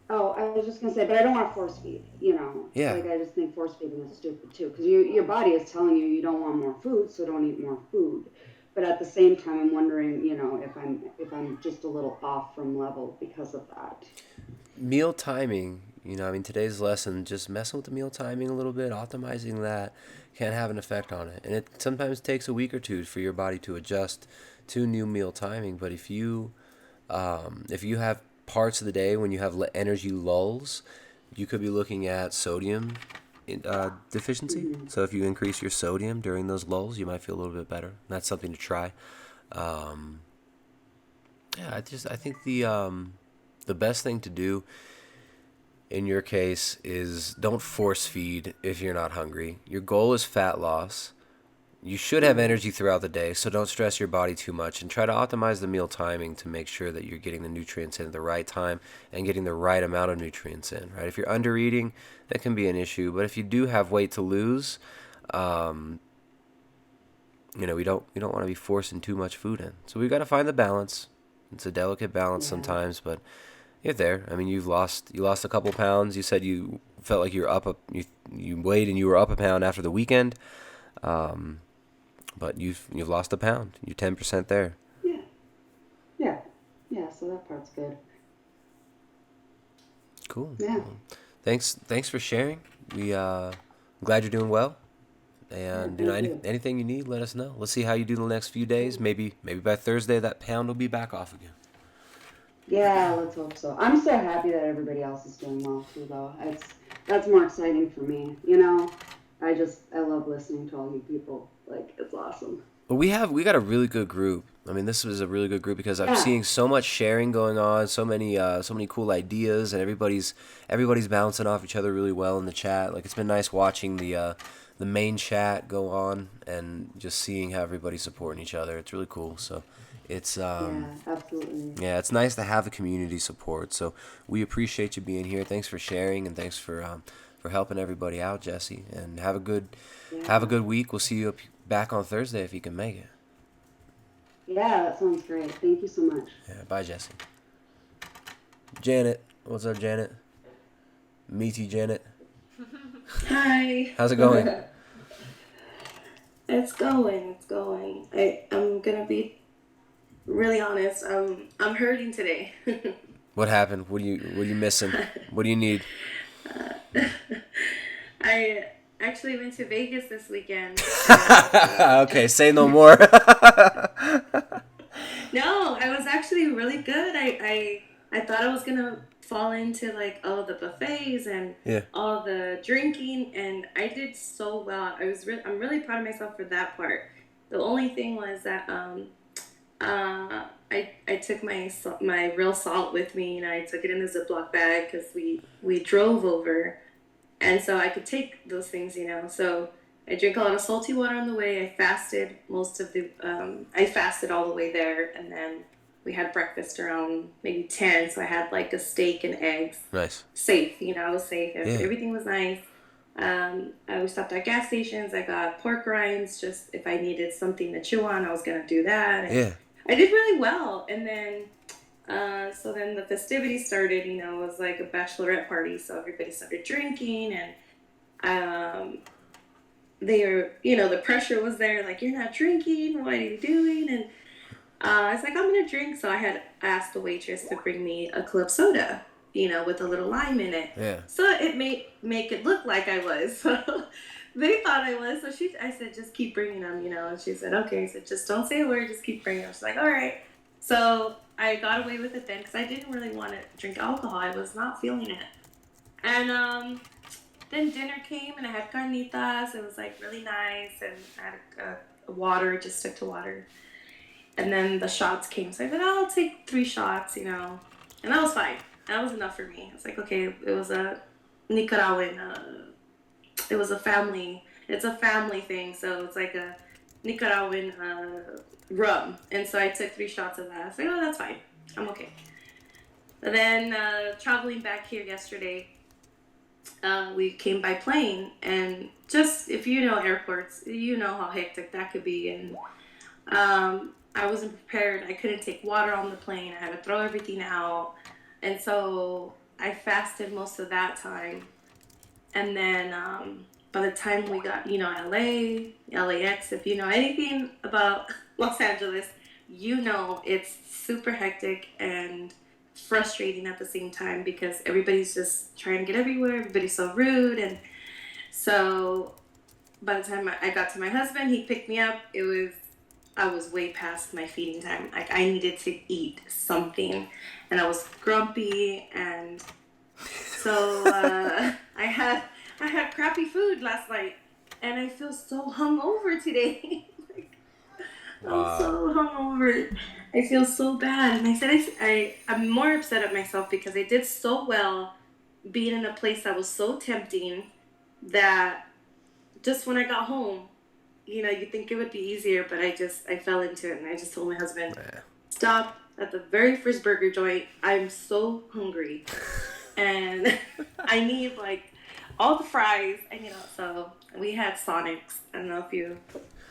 Oh, I was just gonna say, but I don't want to force feed. Yeah. Like I just think force feeding is stupid too, because your body is telling you you don't want more food, so don't eat more food. But at the same time, I'm wondering, if I'm just a little off from level because of that. Meal timing, I mean, today's lesson, just messing with the meal timing a little bit, optimizing that can have an effect on it. And it sometimes takes a week or two for your body to adjust to new meal timing. But if you have parts of the day when you have energy lulls, you could be looking at sodium deficiency. Mm-hmm. So if you increase your sodium during those lulls, you might feel a little bit better. That's something to try. Yeah, I think the best thing to do in your case is don't force feed if you're not hungry. Your goal is fat loss. You should have energy throughout the day, so don't stress your body too much and try to optimize the meal timing to make sure that you're getting the nutrients in at the right time and getting the right amount of nutrients in, right? If you're under eating, that can be an issue, but if you do have weight to lose, we don't want to be forcing too much food in. So we've got to find the balance. It's a delicate balance sometimes, but you're there. I mean, you lost a couple pounds. You said you felt like you were you weighed and you were up a pound after the weekend. But you've lost a pound. You're 10% there. Yeah. So that part's good. Cool. Yeah. Well, thanks for sharing. I'm glad you're doing well. And anything you need, let us know. Let's see how you do the next few days. Maybe by Thursday that pound will be back off again. Yeah, let's hope so. I'm so happy that everybody else is doing well too, though. That's more exciting for me. I love listening to all you people. Like, it's awesome. Well, we got a really good group. I mean, this was a really good group because I'm seeing so much sharing going on, so many cool ideas, and everybody's bouncing off each other really well in the chat. Like, it's been nice watching the main chat go on and just seeing how everybody's supporting each other. It's really cool. So it's absolutely. Yeah, it's nice to have the community support. So we appreciate you being here. Thanks for sharing and thanks for helping everybody out, Jesse. And have a good week. We'll see you back on Thursday if you can make it. Yeah, that sounds great. Thank you so much. Yeah, bye, Jesse. Janet, what's up, Janet? Meaty Janet. Hi. How's it going? It's going. I'm gonna be really honest. I'm hurting today. What happened? What are you missing? What do you need? I actually went to Vegas this weekend. Okay, say no more. No, I was actually really good. I thought I was gonna fall into like all the buffets and all the drinking, and I did so well. I'm really proud of myself for that part. The only thing was that I took my real salt with me, and I took it in a Ziploc bag because we drove over, and so I could take those things, So I drank a lot of salty water on the way. I fasted I fasted all the way there, and then we had breakfast around maybe 10, so I had like a steak and eggs. Nice. Safe, I was safe. Everything was nice. I stopped at gas stations. I got pork rinds, just if I needed something to chew on, I was going to do that. And I did really well. And then, so then the festivities started, it was like a bachelorette party, so everybody started drinking, and the pressure was there, like, you're not drinking, what are you doing? And I was like, I'm going to drink. So I had asked the waitress to bring me a club soda, with a little lime in it. Yeah. So it make it look like I was. So they thought I was. So I said, just keep bringing them, And she said, okay. I said, just don't say a word. Just keep bringing them. She's like, all right. So I got away with it then because I didn't really want to drink alcohol. I was not feeling it. And then dinner came and I had carnitas. It was like really nice. And I had a water, just stick to water. And then the shots came. So I said, I'll take 3 shots, And that was fine. That was enough for me. It's like, okay, it was a Nicaraguan, it's a family thing. So it's like a Nicaraguan rum. And so I took 3 shots of that. I was like, oh, that's fine. I'm okay. And then traveling back here yesterday, we came by plane. And just, if you know airports, you know how hectic that could be. And I wasn't prepared. I couldn't take water on the plane. I had to throw everything out. And so I fasted most of that time. And then by the time we got, LAX, if you know anything about Los Angeles, it's super hectic and frustrating at the same time because everybody's just trying to get everywhere. Everybody's so rude. And so by the time I got to my husband, he picked me up. I was way past my feeding time. Like, I needed to eat something, and I was grumpy, and so I had crappy food last night, and I feel so hungover today. I'm so hungover. I feel so bad, and I said I'm more upset at myself because I did so well being in a place that was so tempting that just when I got home, you know, you think it would be easier, but I fell into it, and I just told my husband, Yeah. stop at the very first burger joint. I'm so hungry, and I need like all the fries, and you know, so we had Sonics. I don't know if you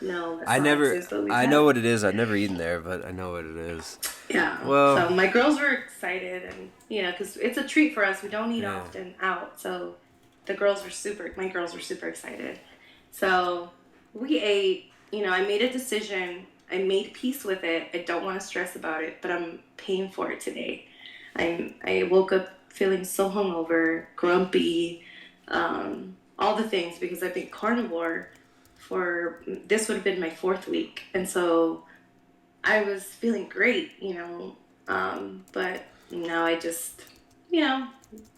know what Sonics is, but we I had, know what it is. I've never eaten there, but I know what it is. yeah. Well, So my girls were excited, and you know, because it's a treat for us. We don't eat Yeah. often out, so my girls were super excited. So we ate. You know, I made a decision. I made peace with it. I don't want to stress about it, but I'm paying for it today. I woke up feeling so hungover, grumpy, all the things, because I've been carnivore for, this would have been my 4th week, and so I was feeling great, you know, but now I just, you know,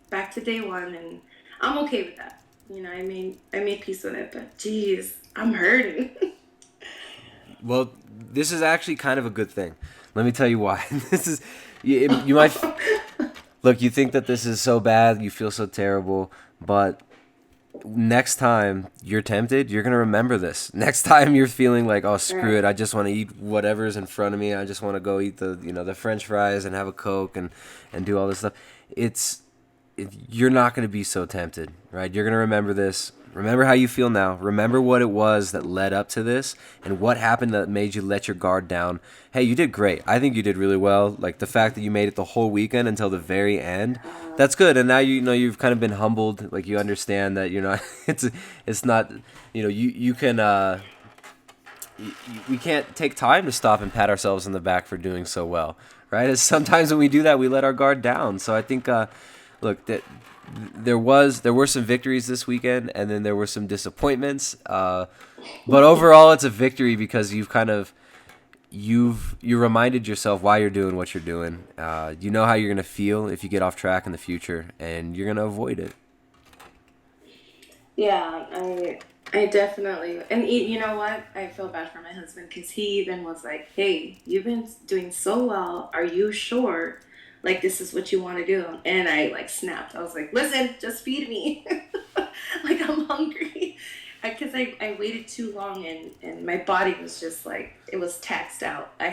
back to day one, and I'm okay with that. You know, I made peace with it, but geez, I'm hurting. well, this is actually kind of a good thing. Let me tell you why. This is you might look. You think that this is so bad. You feel so terrible, but next time you're tempted, you're gonna remember this. Next time you're feeling like, oh screw it, I just want to eat whatever's in front of me. I just want to go eat the French fries and have a Coke and do all this stuff. You're not gonna be so tempted, right? You're gonna remember this. Remember how you feel now. Remember what it was that led up to this and what happened that made you let your guard down. Hey, you did great. I think you did really well. Like the fact that you made it the whole weekend until the very end, that's good. And now you know you've kind of been humbled. Like you understand that you're not. It's not. You know you can. We can't take time to stop and pat ourselves in the back for doing so well, right? As sometimes when we do that, we let our guard down. So I think, look, that there were some victories this weekend, and then there were some disappointments. But overall, it's a victory because you reminded yourself why you're doing what you're doing. You know how you're gonna feel if you get off track in the future, and you're gonna avoid it. Yeah, I definitely, and you know what? I feel bad for my husband, because he even was like, "Hey, you've been doing so well. Are you sure? Like this is what you want to do?" And I like snapped. I was like, "Listen, just feed me. Like I'm hungry." Because I waited too long, and my body was just like, it was taxed out. I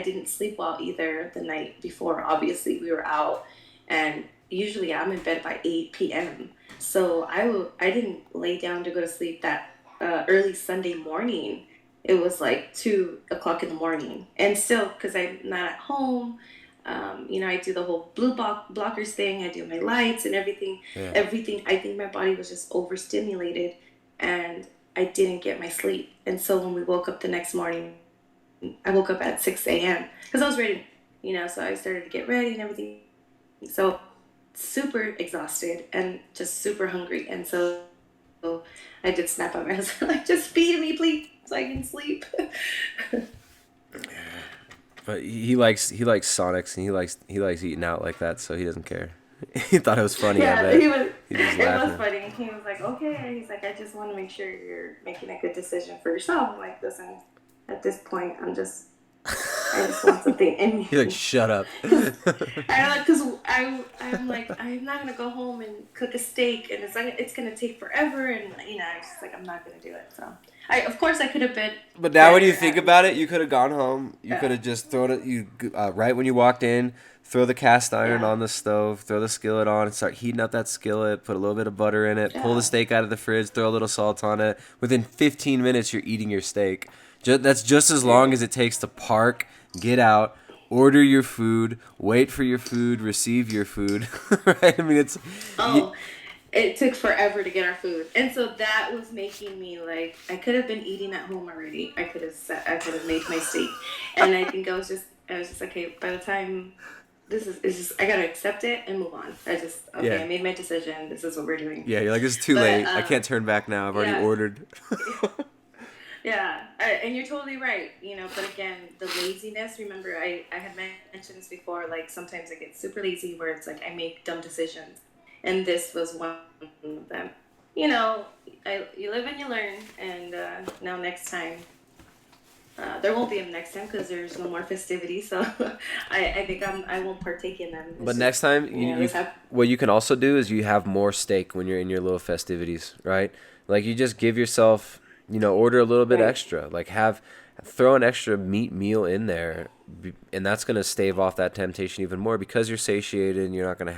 didn't sleep well either the night before. Obviously, we were out, and usually I'm in bed by 8 p.m. So I didn't lay down to go to sleep that early Sunday morning. It was like 2 o'clock in the morning, and still, because I'm not at home. You know, I do the whole blue blockers thing. I do my lights and everything. Yeah. Everything. I think my body was just overstimulated, and I didn't get my sleep. And so when we woke up the next morning, I woke up at 6 a.m. because I was ready. You know, so I started to get ready and everything. So super exhausted and just super hungry. And so I did snap at my husband, like, just feed me, please, so I can sleep. But he likes Sonics, and he likes eating out like that, so he doesn't care. He thought it was funny. I bet. He was. He was It laughing. was funny. He was like, "Okay." He's like, "I just want to make sure you're making a good decision for yourself." I'm like, "Listen, at this point, I just want something in me." He's like, shut up. Because I'm like, I'm not gonna go home and cook a steak, and it's gonna take forever, and you know, it's just like, I'm not gonna do it. So of course I could have been. But now when you think about it, you could have gone home. You could have just thrown it. Right when you walked in, throw the cast iron on the stove, throw the skillet on, and start heating up that skillet. Put a little bit of butter in it. Pull the steak out of the fridge. Throw a little salt on it. Within 15 minutes, you're eating your steak. That's just as long as it takes to park, get out, order your food, wait for your food, receive your food. Right? I mean, it's. It took forever to get our food, and so that was making me like, I could have been eating at home already. I could have made my steak, and I think I was just okay. By the time it's just I gotta accept it and move on. I made my decision. This is what we're doing. Yeah, you're like, it's too late. I can't turn back now. I've already ordered. Yeah, and you're totally right. You know, but again, the laziness. Remember, I had mentioned this before. Like sometimes I get super lazy, where it's like I make dumb decisions. And this was one of them. You know, you live and you learn. And now next time, there won't be a next time because there's no more festivities. So I think I won't partake in them. But next time, what you can also do is you have more steak when you're in your little festivities, right? Like you just give yourself order a little bit Right. extra. Like throw an extra meat meal in there, and that's going to stave off that temptation even more because you're satiated and you're not going to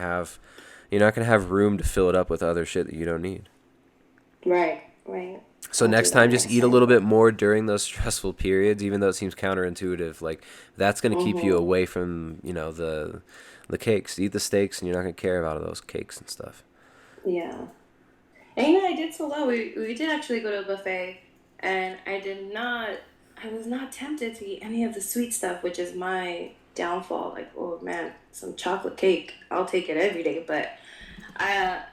have room to fill it up with other shit that you don't need. Right. Right. So I'll do next that time, just next eat a time. little bit more during those stressful periods, even though it seems counterintuitive. Like that's going to keep you Mm-hmm. away from the cakes. Eat the steaks, and you're not going to care about those cakes and stuff. Yeah. And I did so well. We did actually go to a buffet, and I was not tempted to eat any of the sweet stuff, which is my downfall. Like, oh man, some chocolate cake, I'll take it every day. But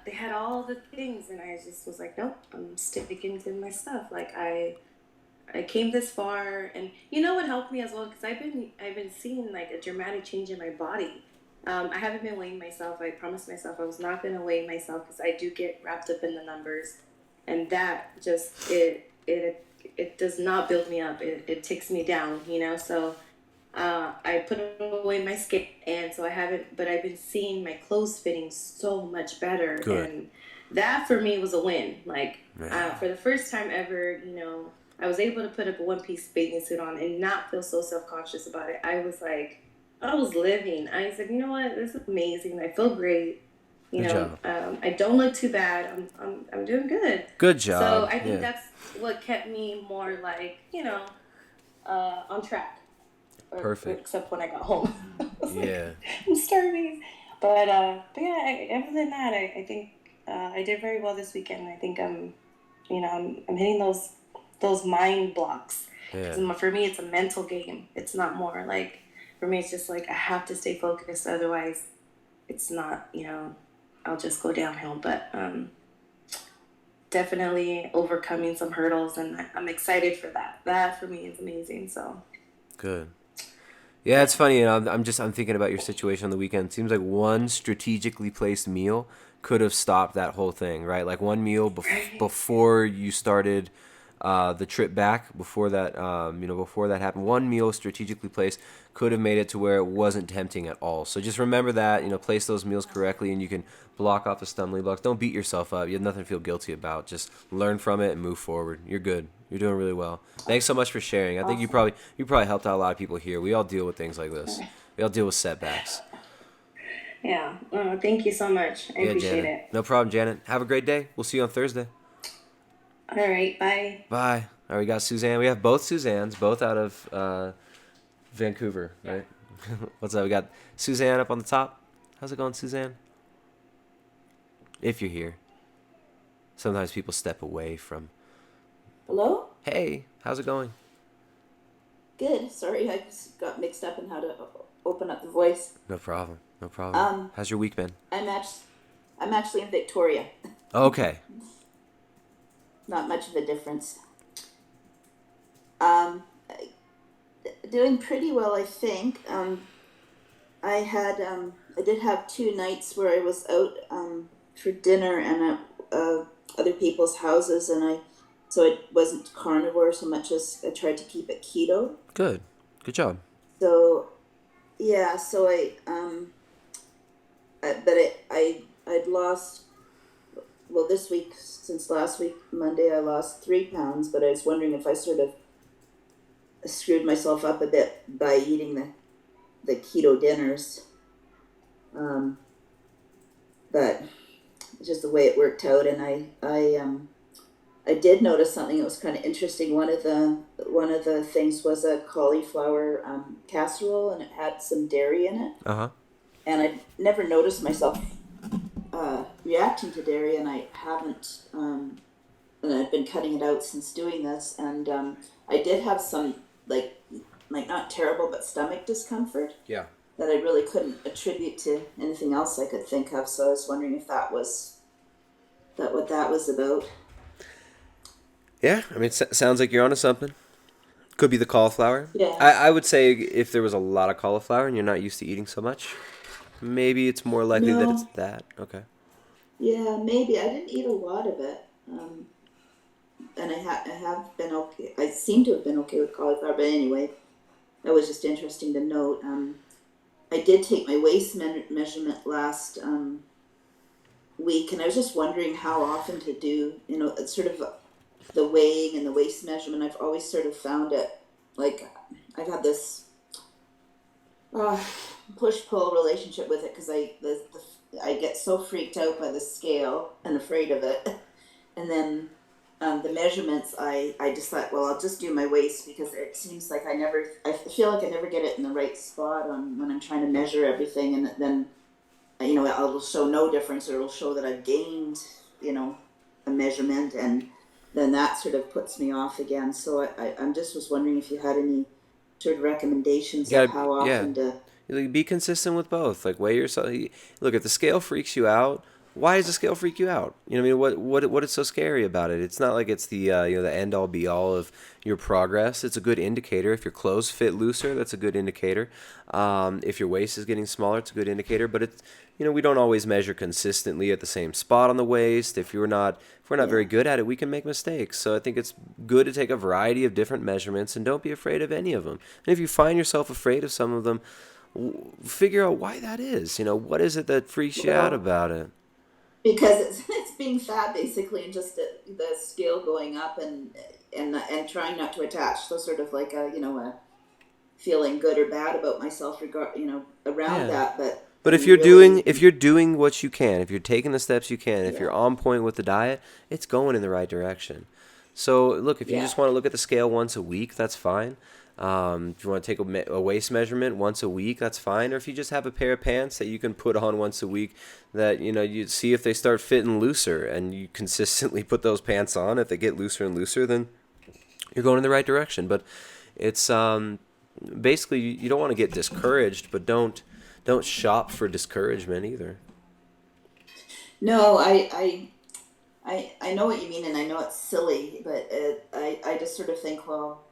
they had all the things, and I just was like, nope, I'm sticking to my stuff. Like I came this far, and you know what helped me as well, because I've been seeing like a dramatic change in my body. I haven't been weighing myself. I promised myself I was not going to weigh myself because I do get wrapped up in the numbers, and that just it does not build me up. It takes me down, So I put away my scale, and so I haven't. But I've been seeing my clothes fitting so much better, Good. and that for me was a win. Like Yeah. for the first time ever, I was able to put a one-piece bathing suit on and not feel so self-conscious about it. I was living. I said, you know what, this is amazing. I feel great. Good job. I don't look too bad. I'm doing good. Good So job. I think Yeah. that's what kept me more like, on track. Perfect. Except when I got home. I was like, Yeah. I'm starving. But yeah, other than that, I think I did very well this weekend. I think I'm hitting those mind blocks. 'Cause Yeah. for me, it's a mental game. It's not more like, for me, it's just like I have to stay focused. Otherwise, it's not, I'll just go downhill. But definitely overcoming some hurdles, and I'm excited for that. That for me is amazing. So Good. Yeah, it's funny. I'm thinking about your situation on the weekend. It seems like one strategically placed meal could have stopped that whole thing, right? Like one meal Right. before you started the trip back, before that happened. One meal strategically placed could have made it to where it wasn't tempting at all. So just remember that, place those meals correctly, and you can block off the stumbling blocks. Don't beat yourself up. You have nothing to feel guilty about. Just learn from it and move forward. You're good. You're doing really well. Thanks so much for sharing. I think you probably helped out a lot of people here. We all deal with things like this. We all deal with setbacks. Yeah. Thank you so much. I Yeah, appreciate Janet. it. No problem, Janet. Have a great day. We'll see you on Thursday. All right. Bye. Bye. All right, we got Suzanne. We have both Suzannes, both out of Vancouver, right? What's up? We got Suzanne up on the top. How's it going, Suzanne? If you're here. Sometimes people step away from... Hello? Hey, how's it going? Good. Sorry, I just got mixed up in how to open up the voice. No problem. No problem. Um, How's your week been? I'm actually in Victoria. Okay. Not much of a difference. Um, doing pretty well, I think. I did have 2 nights where I was out for dinner and at other people's houses, so it wasn't carnivore so much as I tried to keep it keto. Good. Good job. So yeah, I'd lost, well, this week, since last week Monday, I lost 3 pounds, but I was wondering if I sort of screwed myself up a bit by eating the keto dinners. But just the way it worked out, and I did notice something that was kind of interesting. One of the things was a cauliflower casserole, and it had some dairy in it. Uh-huh. And I never noticed myself reacting to dairy, and I haven't. And I've been cutting it out since doing this, and I did have some like not terrible, but stomach discomfort. Yeah. That I really couldn't attribute to anything else I could think of. So I was wondering if that was what that was about. Yeah, I mean, it sounds like you're onto something. Could be the cauliflower. Yeah. I would say if there was a lot of cauliflower and you're not used to eating so much, maybe it's more likely that it's that. Okay. Yeah, maybe. I didn't eat a lot of it. And I have been okay. I seem to have been okay with cauliflower, but anyway, that was just interesting to note. I did take my waist measurement last week, and I was just wondering how often to do, it's sort of the weighing and the waist measurement, I've always sort of found it like I've had this push-pull relationship with it because I get so freaked out by the scale and afraid of it, and then the measurements I decide, well, I'll just do my waist because it seems like I feel like I never get it in the right spot on when I'm trying to measure everything, and then it'll show no difference, or it'll show that I've gained a measurement, and then that sort of puts me off again. So I'm just was wondering if you had any sort of recommendations You of gotta, how yeah. often to. Like, be consistent with both. Like, weigh yourself. Look, if the scale freaks you out, why does the scale freak you out? You know what I mean? What is so scary about it? It's not like it's the the end all be all of your progress. It's a good indicator. If your clothes fit looser, that's a good indicator. If your waist is getting smaller, it's a good indicator. But it's we don't always measure consistently at the same spot on the waist. If we're not very good at it, we can make mistakes. So I think it's good to take a variety of different measurements and don't be afraid of any of them. And if you find yourself afraid of some of them, figure out why that is. What is it that freaks you out about it? Because it's being fat basically, and just the scale going up, and trying not to attach, so sort of like a feeling good or bad about myself around Yeah. that. But if you're doing what you can, if you're taking the steps you can, if you're on point with the diet, it's going in the right direction. So look, if you just want to look at the scale once a week, that's fine. If you want to take a waist measurement once a week, that's fine. Or if you just have a pair of pants that you can put on once a week, that you see if they start fitting looser, and you consistently put those pants on. If they get looser and looser, then you're going in the right direction. But it's basically, you don't want to get discouraged, but don't shop for discouragement either. No, I know what you mean, and I know it's silly, but I just sort of think, well,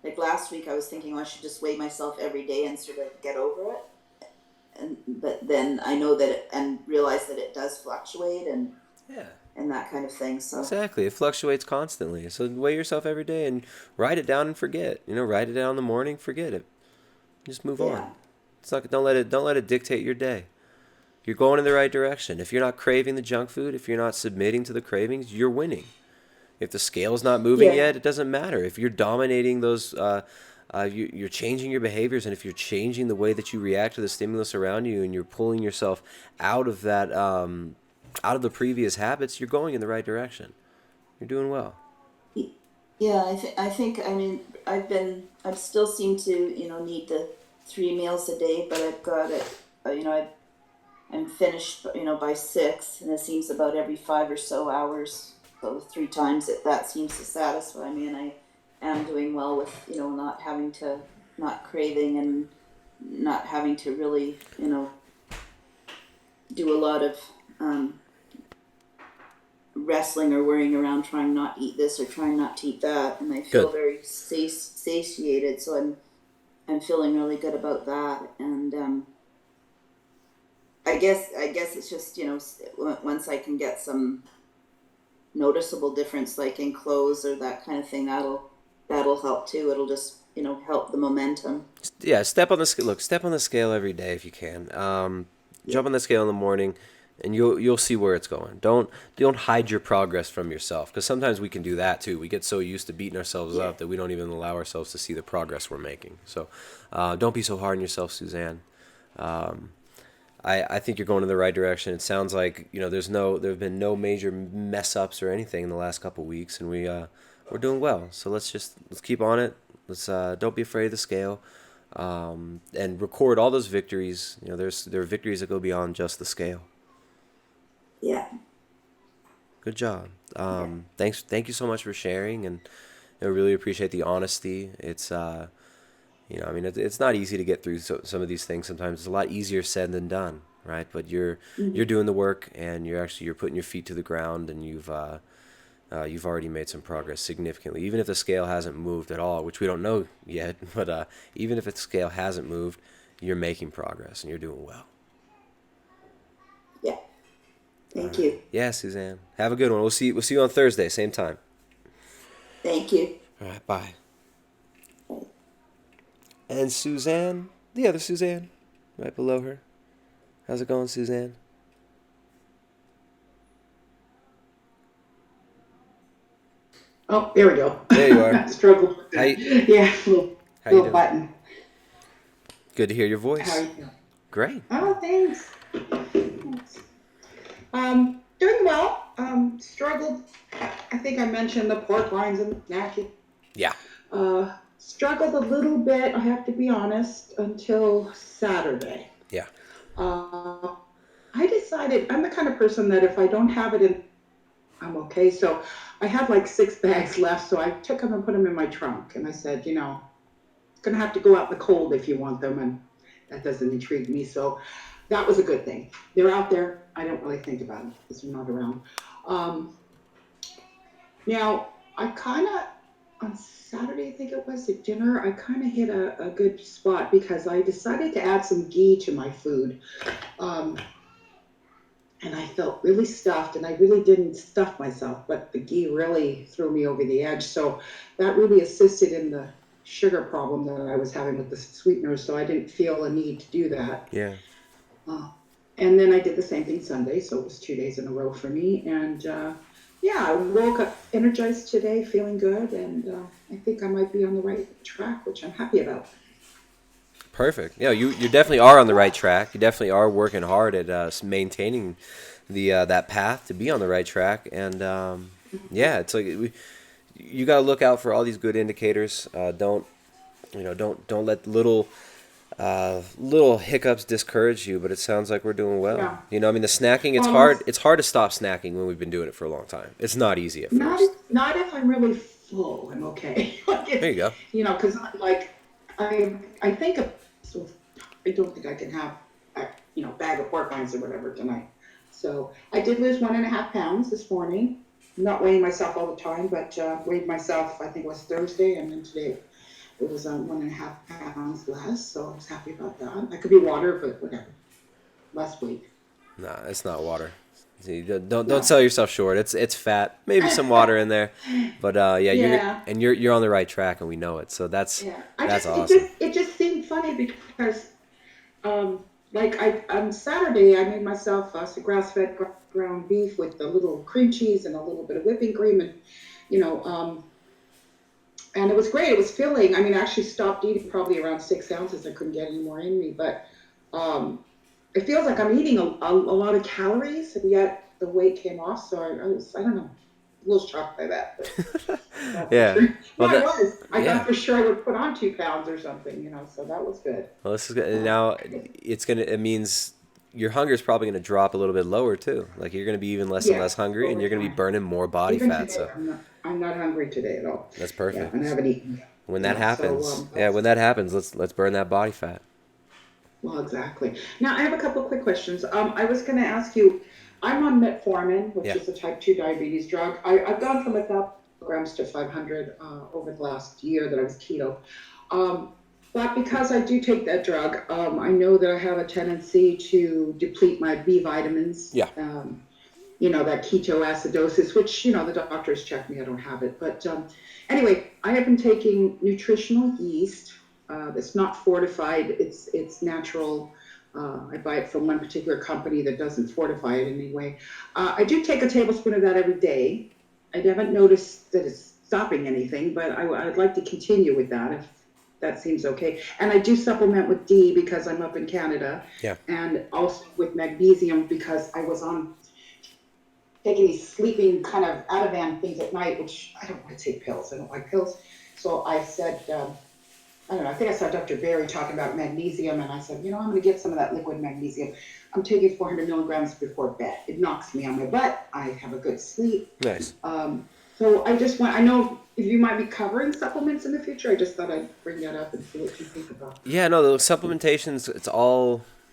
like last week I was thinking, well, I should just weigh myself every day and sort of get over it. But then I know that and realize that it does fluctuate, Yeah. and that kind of thing. So Exactly. It fluctuates constantly. So weigh yourself every day and write it down and forget. Write it down in the morning, forget it. Just move on. yeah, It's not don't let it dictate your day. You're going in the right direction. If you're not craving the junk food, if you're not submitting to the cravings, you're winning. If the scale's not moving yeah, yet, it doesn't matter. If you're dominating those, you're changing your behaviors, and if you're changing the way that you react to the stimulus around you, and you're pulling yourself out of that, out of the previous habits, you're going in the right direction. You're doing well. yeah. I think I mean I've still seem to need the 3 meals a day, but I've got it. I'm finished by 6, and it seems about every 5 or so hours. So 3 times that seems to satisfy me, and I am doing well with not craving, and not having to really do a lot of wrestling or worrying around trying not to eat this or trying not to eat that, and I feel Good. very satiated. So I'm feeling really good about that, and I guess it's just once I can get some noticeable difference, like in clothes or that kind of thing, that'll help too. It'll just help the momentum. Yeah, step on the scale. Look, step on the scale every day if you can. Jump on the scale in the morning, and you'll see where it's going. Don't hide your progress from yourself, because sometimes we can do that too. We get so used to beating ourselves up that we don't even allow ourselves to see the progress we're making. So don't be so hard on yourself, Suzanne. I think you're going in the right direction. It sounds like there have been no major mess ups or anything in the last couple of weeks, and we're doing well. So let's keep on it. Let's don't be afraid of the scale, and record all those victories. There are victories that go beyond just the scale. Yeah. Good job. Thank you so much for sharing, and I really appreciate the honesty. It's it's not easy to get through some of these things. Sometimes it's a lot easier said than done, right? But you're doing the work, and you're putting your feet to the ground, and you've already made some progress significantly. Even if the scale hasn't moved at all, which we don't know yet, but even if the scale hasn't moved, you're making progress, and you're doing well. Yeah. Thank you. Yeah, Suzanne. Have a good one. We'll see you on Thursday, same time. Thank you. All right, bye. And Suzanne, the other Suzanne, right below her. How's it going, Suzanne? Oh, there we go. There you are. Struggled with How that. you, Yeah, little, how you little doing? button. Good to hear your How are voice. you doing? Great. Oh, thanks. Thanks. Doing well. Struggled. I think I mentioned the pork rinds and snacking. Yeah. Struggled a little bit, I have to be honest, until Saturday. Yeah. I decided I'm the kind of person that if I don't have it in, I'm okay. So I had like 6 bags left. So I took them and put them in my trunk. And I said, it's going to have to go out in the cold if you want them. And that doesn't intrigue me. So that was a good thing. They're out there. I don't really think about it because they're not around. Now, I kind of, on Saturday, I think it was, at dinner, I kind of hit a good spot because I decided to add some ghee to my food. And I felt really stuffed, and I really didn't stuff myself, but the ghee really threw me over the edge. So that really assisted in the sugar problem that I was having with the sweeteners, so I didn't feel a need to do that. Yeah. And then I did the same thing Sunday, so it was 2 days in a row for me. And I woke up energized today, feeling good, and I think I might be on the right track, which I'm happy about. Perfect. Yeah, you definitely are on the right track. You definitely are working hard at maintaining the that path to be on the right track. And it's like you got to look out for all these good indicators. Don't let little hiccups discourage you. But it sounds like we're doing well. Yeah. I mean, the snacking, it's hard. It's hard to stop snacking when we've been doing it for a long time. It's not easy at first. Not if I'm really full. I'm okay. There you go. Because I think of. So I don't think I can have a bag of pork rinds or whatever tonight. So I did lose 1.5 pounds this morning. I'm not weighing myself all the time, but weighed myself, I think it was Thursday, and then today it was 1.5 pounds less. So I was happy about that. That could be water, but whatever. Less weight. Nah, it's not water. See, don't sell yourself short. It's fat. Maybe some water in there, but you're on the right track, and we know it. So that's awesome. It just seemed funny because, on Saturday I made myself some grass-fed ground beef with a little cream cheese and a little bit of whipping cream, and and it was great. It was filling. I mean, I actually stopped eating probably around 6 ounces. I couldn't get any more in me, but it feels like I'm eating a lot of calories, and yet the weight came off. So I don't know, a little shocked by that. But Yeah. Sure. Well, I was. I thought for sure I would put on 2 pounds or something, so that was good. Well, this is good. And now it means your hunger is probably going to drop a little bit lower too. Like you're going to be even less and less hungry, and you're going to be burning more body Even fat. today, So I'm not hungry today at all. that's perfect. Yeah, and I haven't eaten yet. When that Yeah, happens, so, when that happens, let's burn that body fat. Well, exactly. Now, I have a couple of quick questions. I was going to ask you, I'm on metformin, which is a type 2 diabetes drug. I've gone from 1,000 milligrams to 500 over the last year that I was keto. But because I do take that drug, I know that I have a tendency to deplete my B vitamins. Yeah. That ketoacidosis, which, the doctors check me, I don't have it. But anyway, I have been taking nutritional yeast. It's not fortified. It's natural. I buy it from one particular company that doesn't fortify it in any way. I do take a tablespoon of that every day. I haven't noticed that it's stopping anything, but I'd like to continue with that if that seems okay. And I do supplement with D because I'm up in Canada. Yeah. And also with magnesium because I was on taking these sleeping kind of Ativan things at night, which I don't want to take pills. I don't like pills. So I said, I don't know, I think I saw Dr. Berry talking about magnesium, and I said, I'm going to get some of that liquid magnesium. I'm taking 400 milligrams before bed. It knocks me on my butt. I have a good sleep. Nice. So I know if you might be covering supplements in the future. I just thought I'd bring that up and see what you think about. Yeah, no, the supplementations,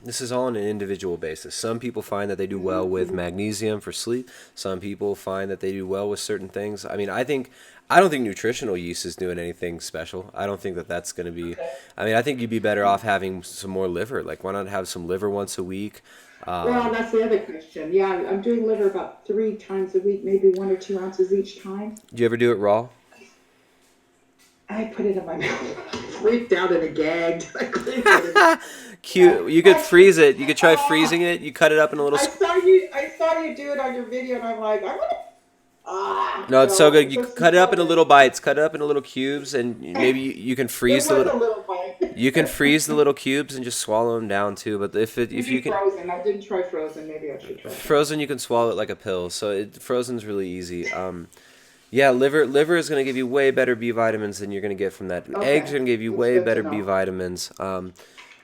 this is all on an individual basis. Some people find that they do well with magnesium for sleep. Some people find that they do well with certain things. I mean, I don't think nutritional yeast is doing anything special. I don't think that that's going to be, I think you'd be better off having some more liver. Like, why not have some liver once a week? Well, that's the other question. Yeah, I'm doing liver about 3 times a week, maybe 1 or 2 ounces each time. Do you ever do it raw? I put it in my mouth. Freaked out and gagged. Cute. You could freeze it. You could try freezing it. You cut it up in a little. I saw you do it on your video, and I'm like, I want to No, it's so good. You just cut it up into love little bites. Cut it up into little cubes, and maybe you can It freeze was the a little. little bite. You can freeze the little cubes and just swallow them down too. But if Maybe you can frozen. I didn't try frozen. Maybe I should try that. frozen, you can swallow it like a pill. So frozen's really easy. Yeah, liver is gonna give you way better B vitamins than you're gonna get from that. Okay. Eggs are gonna give you That's way good to better know. B vitamins.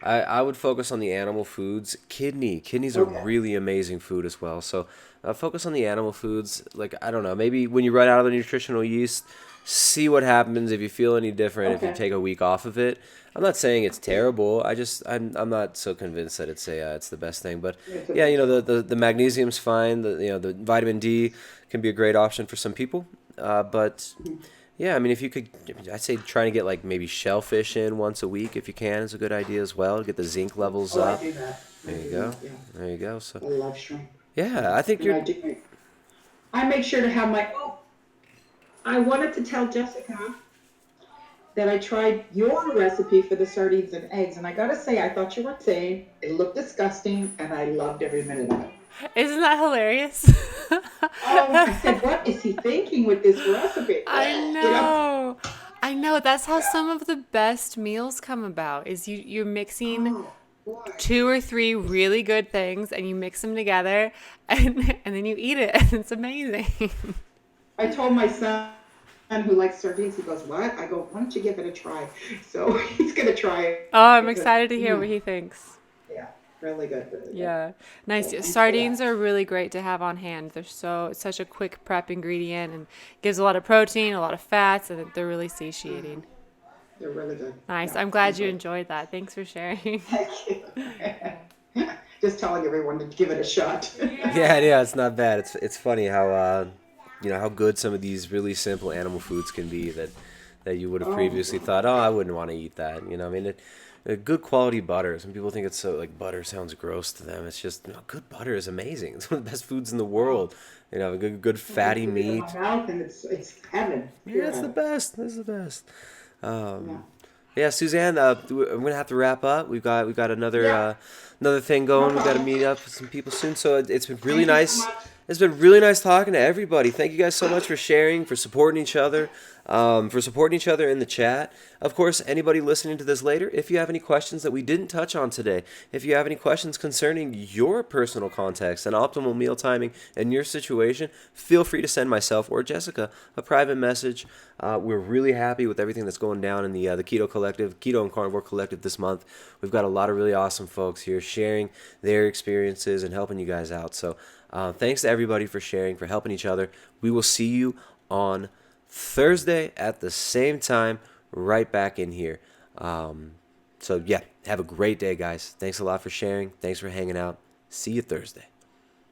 I would focus on the animal foods. Kidneys are Okay. really amazing food as well. So focus on the animal foods. Like, I don't know, maybe when you run out of the nutritional yeast, see what happens if you feel any different if you Okay. take a week off of it. I'm not saying it's terrible. I'm not so convinced that it's the best thing. But It's a- yeah, the magnesium's fine. The vitamin D can be a great option for some people. But yeah, I mean, if you could, I'd say trying to get like maybe shellfish in once a week if you can is a good idea as well. Get the zinc levels Oh, I up. do that. I There you do go. that, yeah. There you go. So I love shrimp. yeah, I think And I you're. do. I make sure to have my. Oh, I wanted to tell Jessica that I tried your recipe for the sardines and eggs, and I gotta say, I thought you were saying it looked disgusting, and I loved every minute of it. Isn't that hilarious? I said, what is he thinking with this recipe? I You know. I know. That's how some of the best meals come about. Is you're mixing Oh, boy. 2 or 3 really good things and you mix them together and then you eat it and it's amazing. I told my son who likes sardines, he goes, what? I go, why don't you give it a try? So he's gonna try it. Oh, I'm excited to hear what he thinks. Yeah, really good, really good. Yeah. Nice. Thanks for Sardines that. are really great to have on hand. It's such a quick prep ingredient and gives a lot of protein, a lot of fats, and they're really satiating. They're really good. Nice. Yeah, I'm glad you good. enjoyed that. Thanks for sharing. Thank you. Just telling everyone to give it a shot. Yeah, it's not bad. It's funny how how good some of these really simple animal foods can be that you would have previously thought, oh, I wouldn't want to eat that. I mean, good quality butter. Some people think it's so like butter sounds gross to them. It's just good butter is amazing. It's one of the best foods in the world. A good fatty Put it in meat. my mouth and it's heaven. Pure Yeah, it's the heaven. best. It's the best. Yeah. Yeah, Suzanne, I'm gonna have to wrap up. We've got another Yeah. another thing going. We've got to problem. meet up with some people soon. So it's been really Thank you nice. so much. It's been really nice talking to everybody. Thank you guys so much for sharing, for supporting each other, in the chat. Of course, anybody listening to this later, if you have any questions that we didn't touch on today, if you have any questions concerning your personal context and optimal meal timing and your situation, feel free to send myself or Jessica a private message. We're really happy with everything that's going down in the Keto Collective, Keto and Carnivore Collective this month. We've got a lot of really awesome folks here sharing their experiences and helping you guys out. So thanks to everybody for sharing, for helping each other. We will see you on Thursday at the same time, right back in here. So yeah, have a great day, guys. Thanks a lot for sharing. Thanks for hanging out. See you Thursday.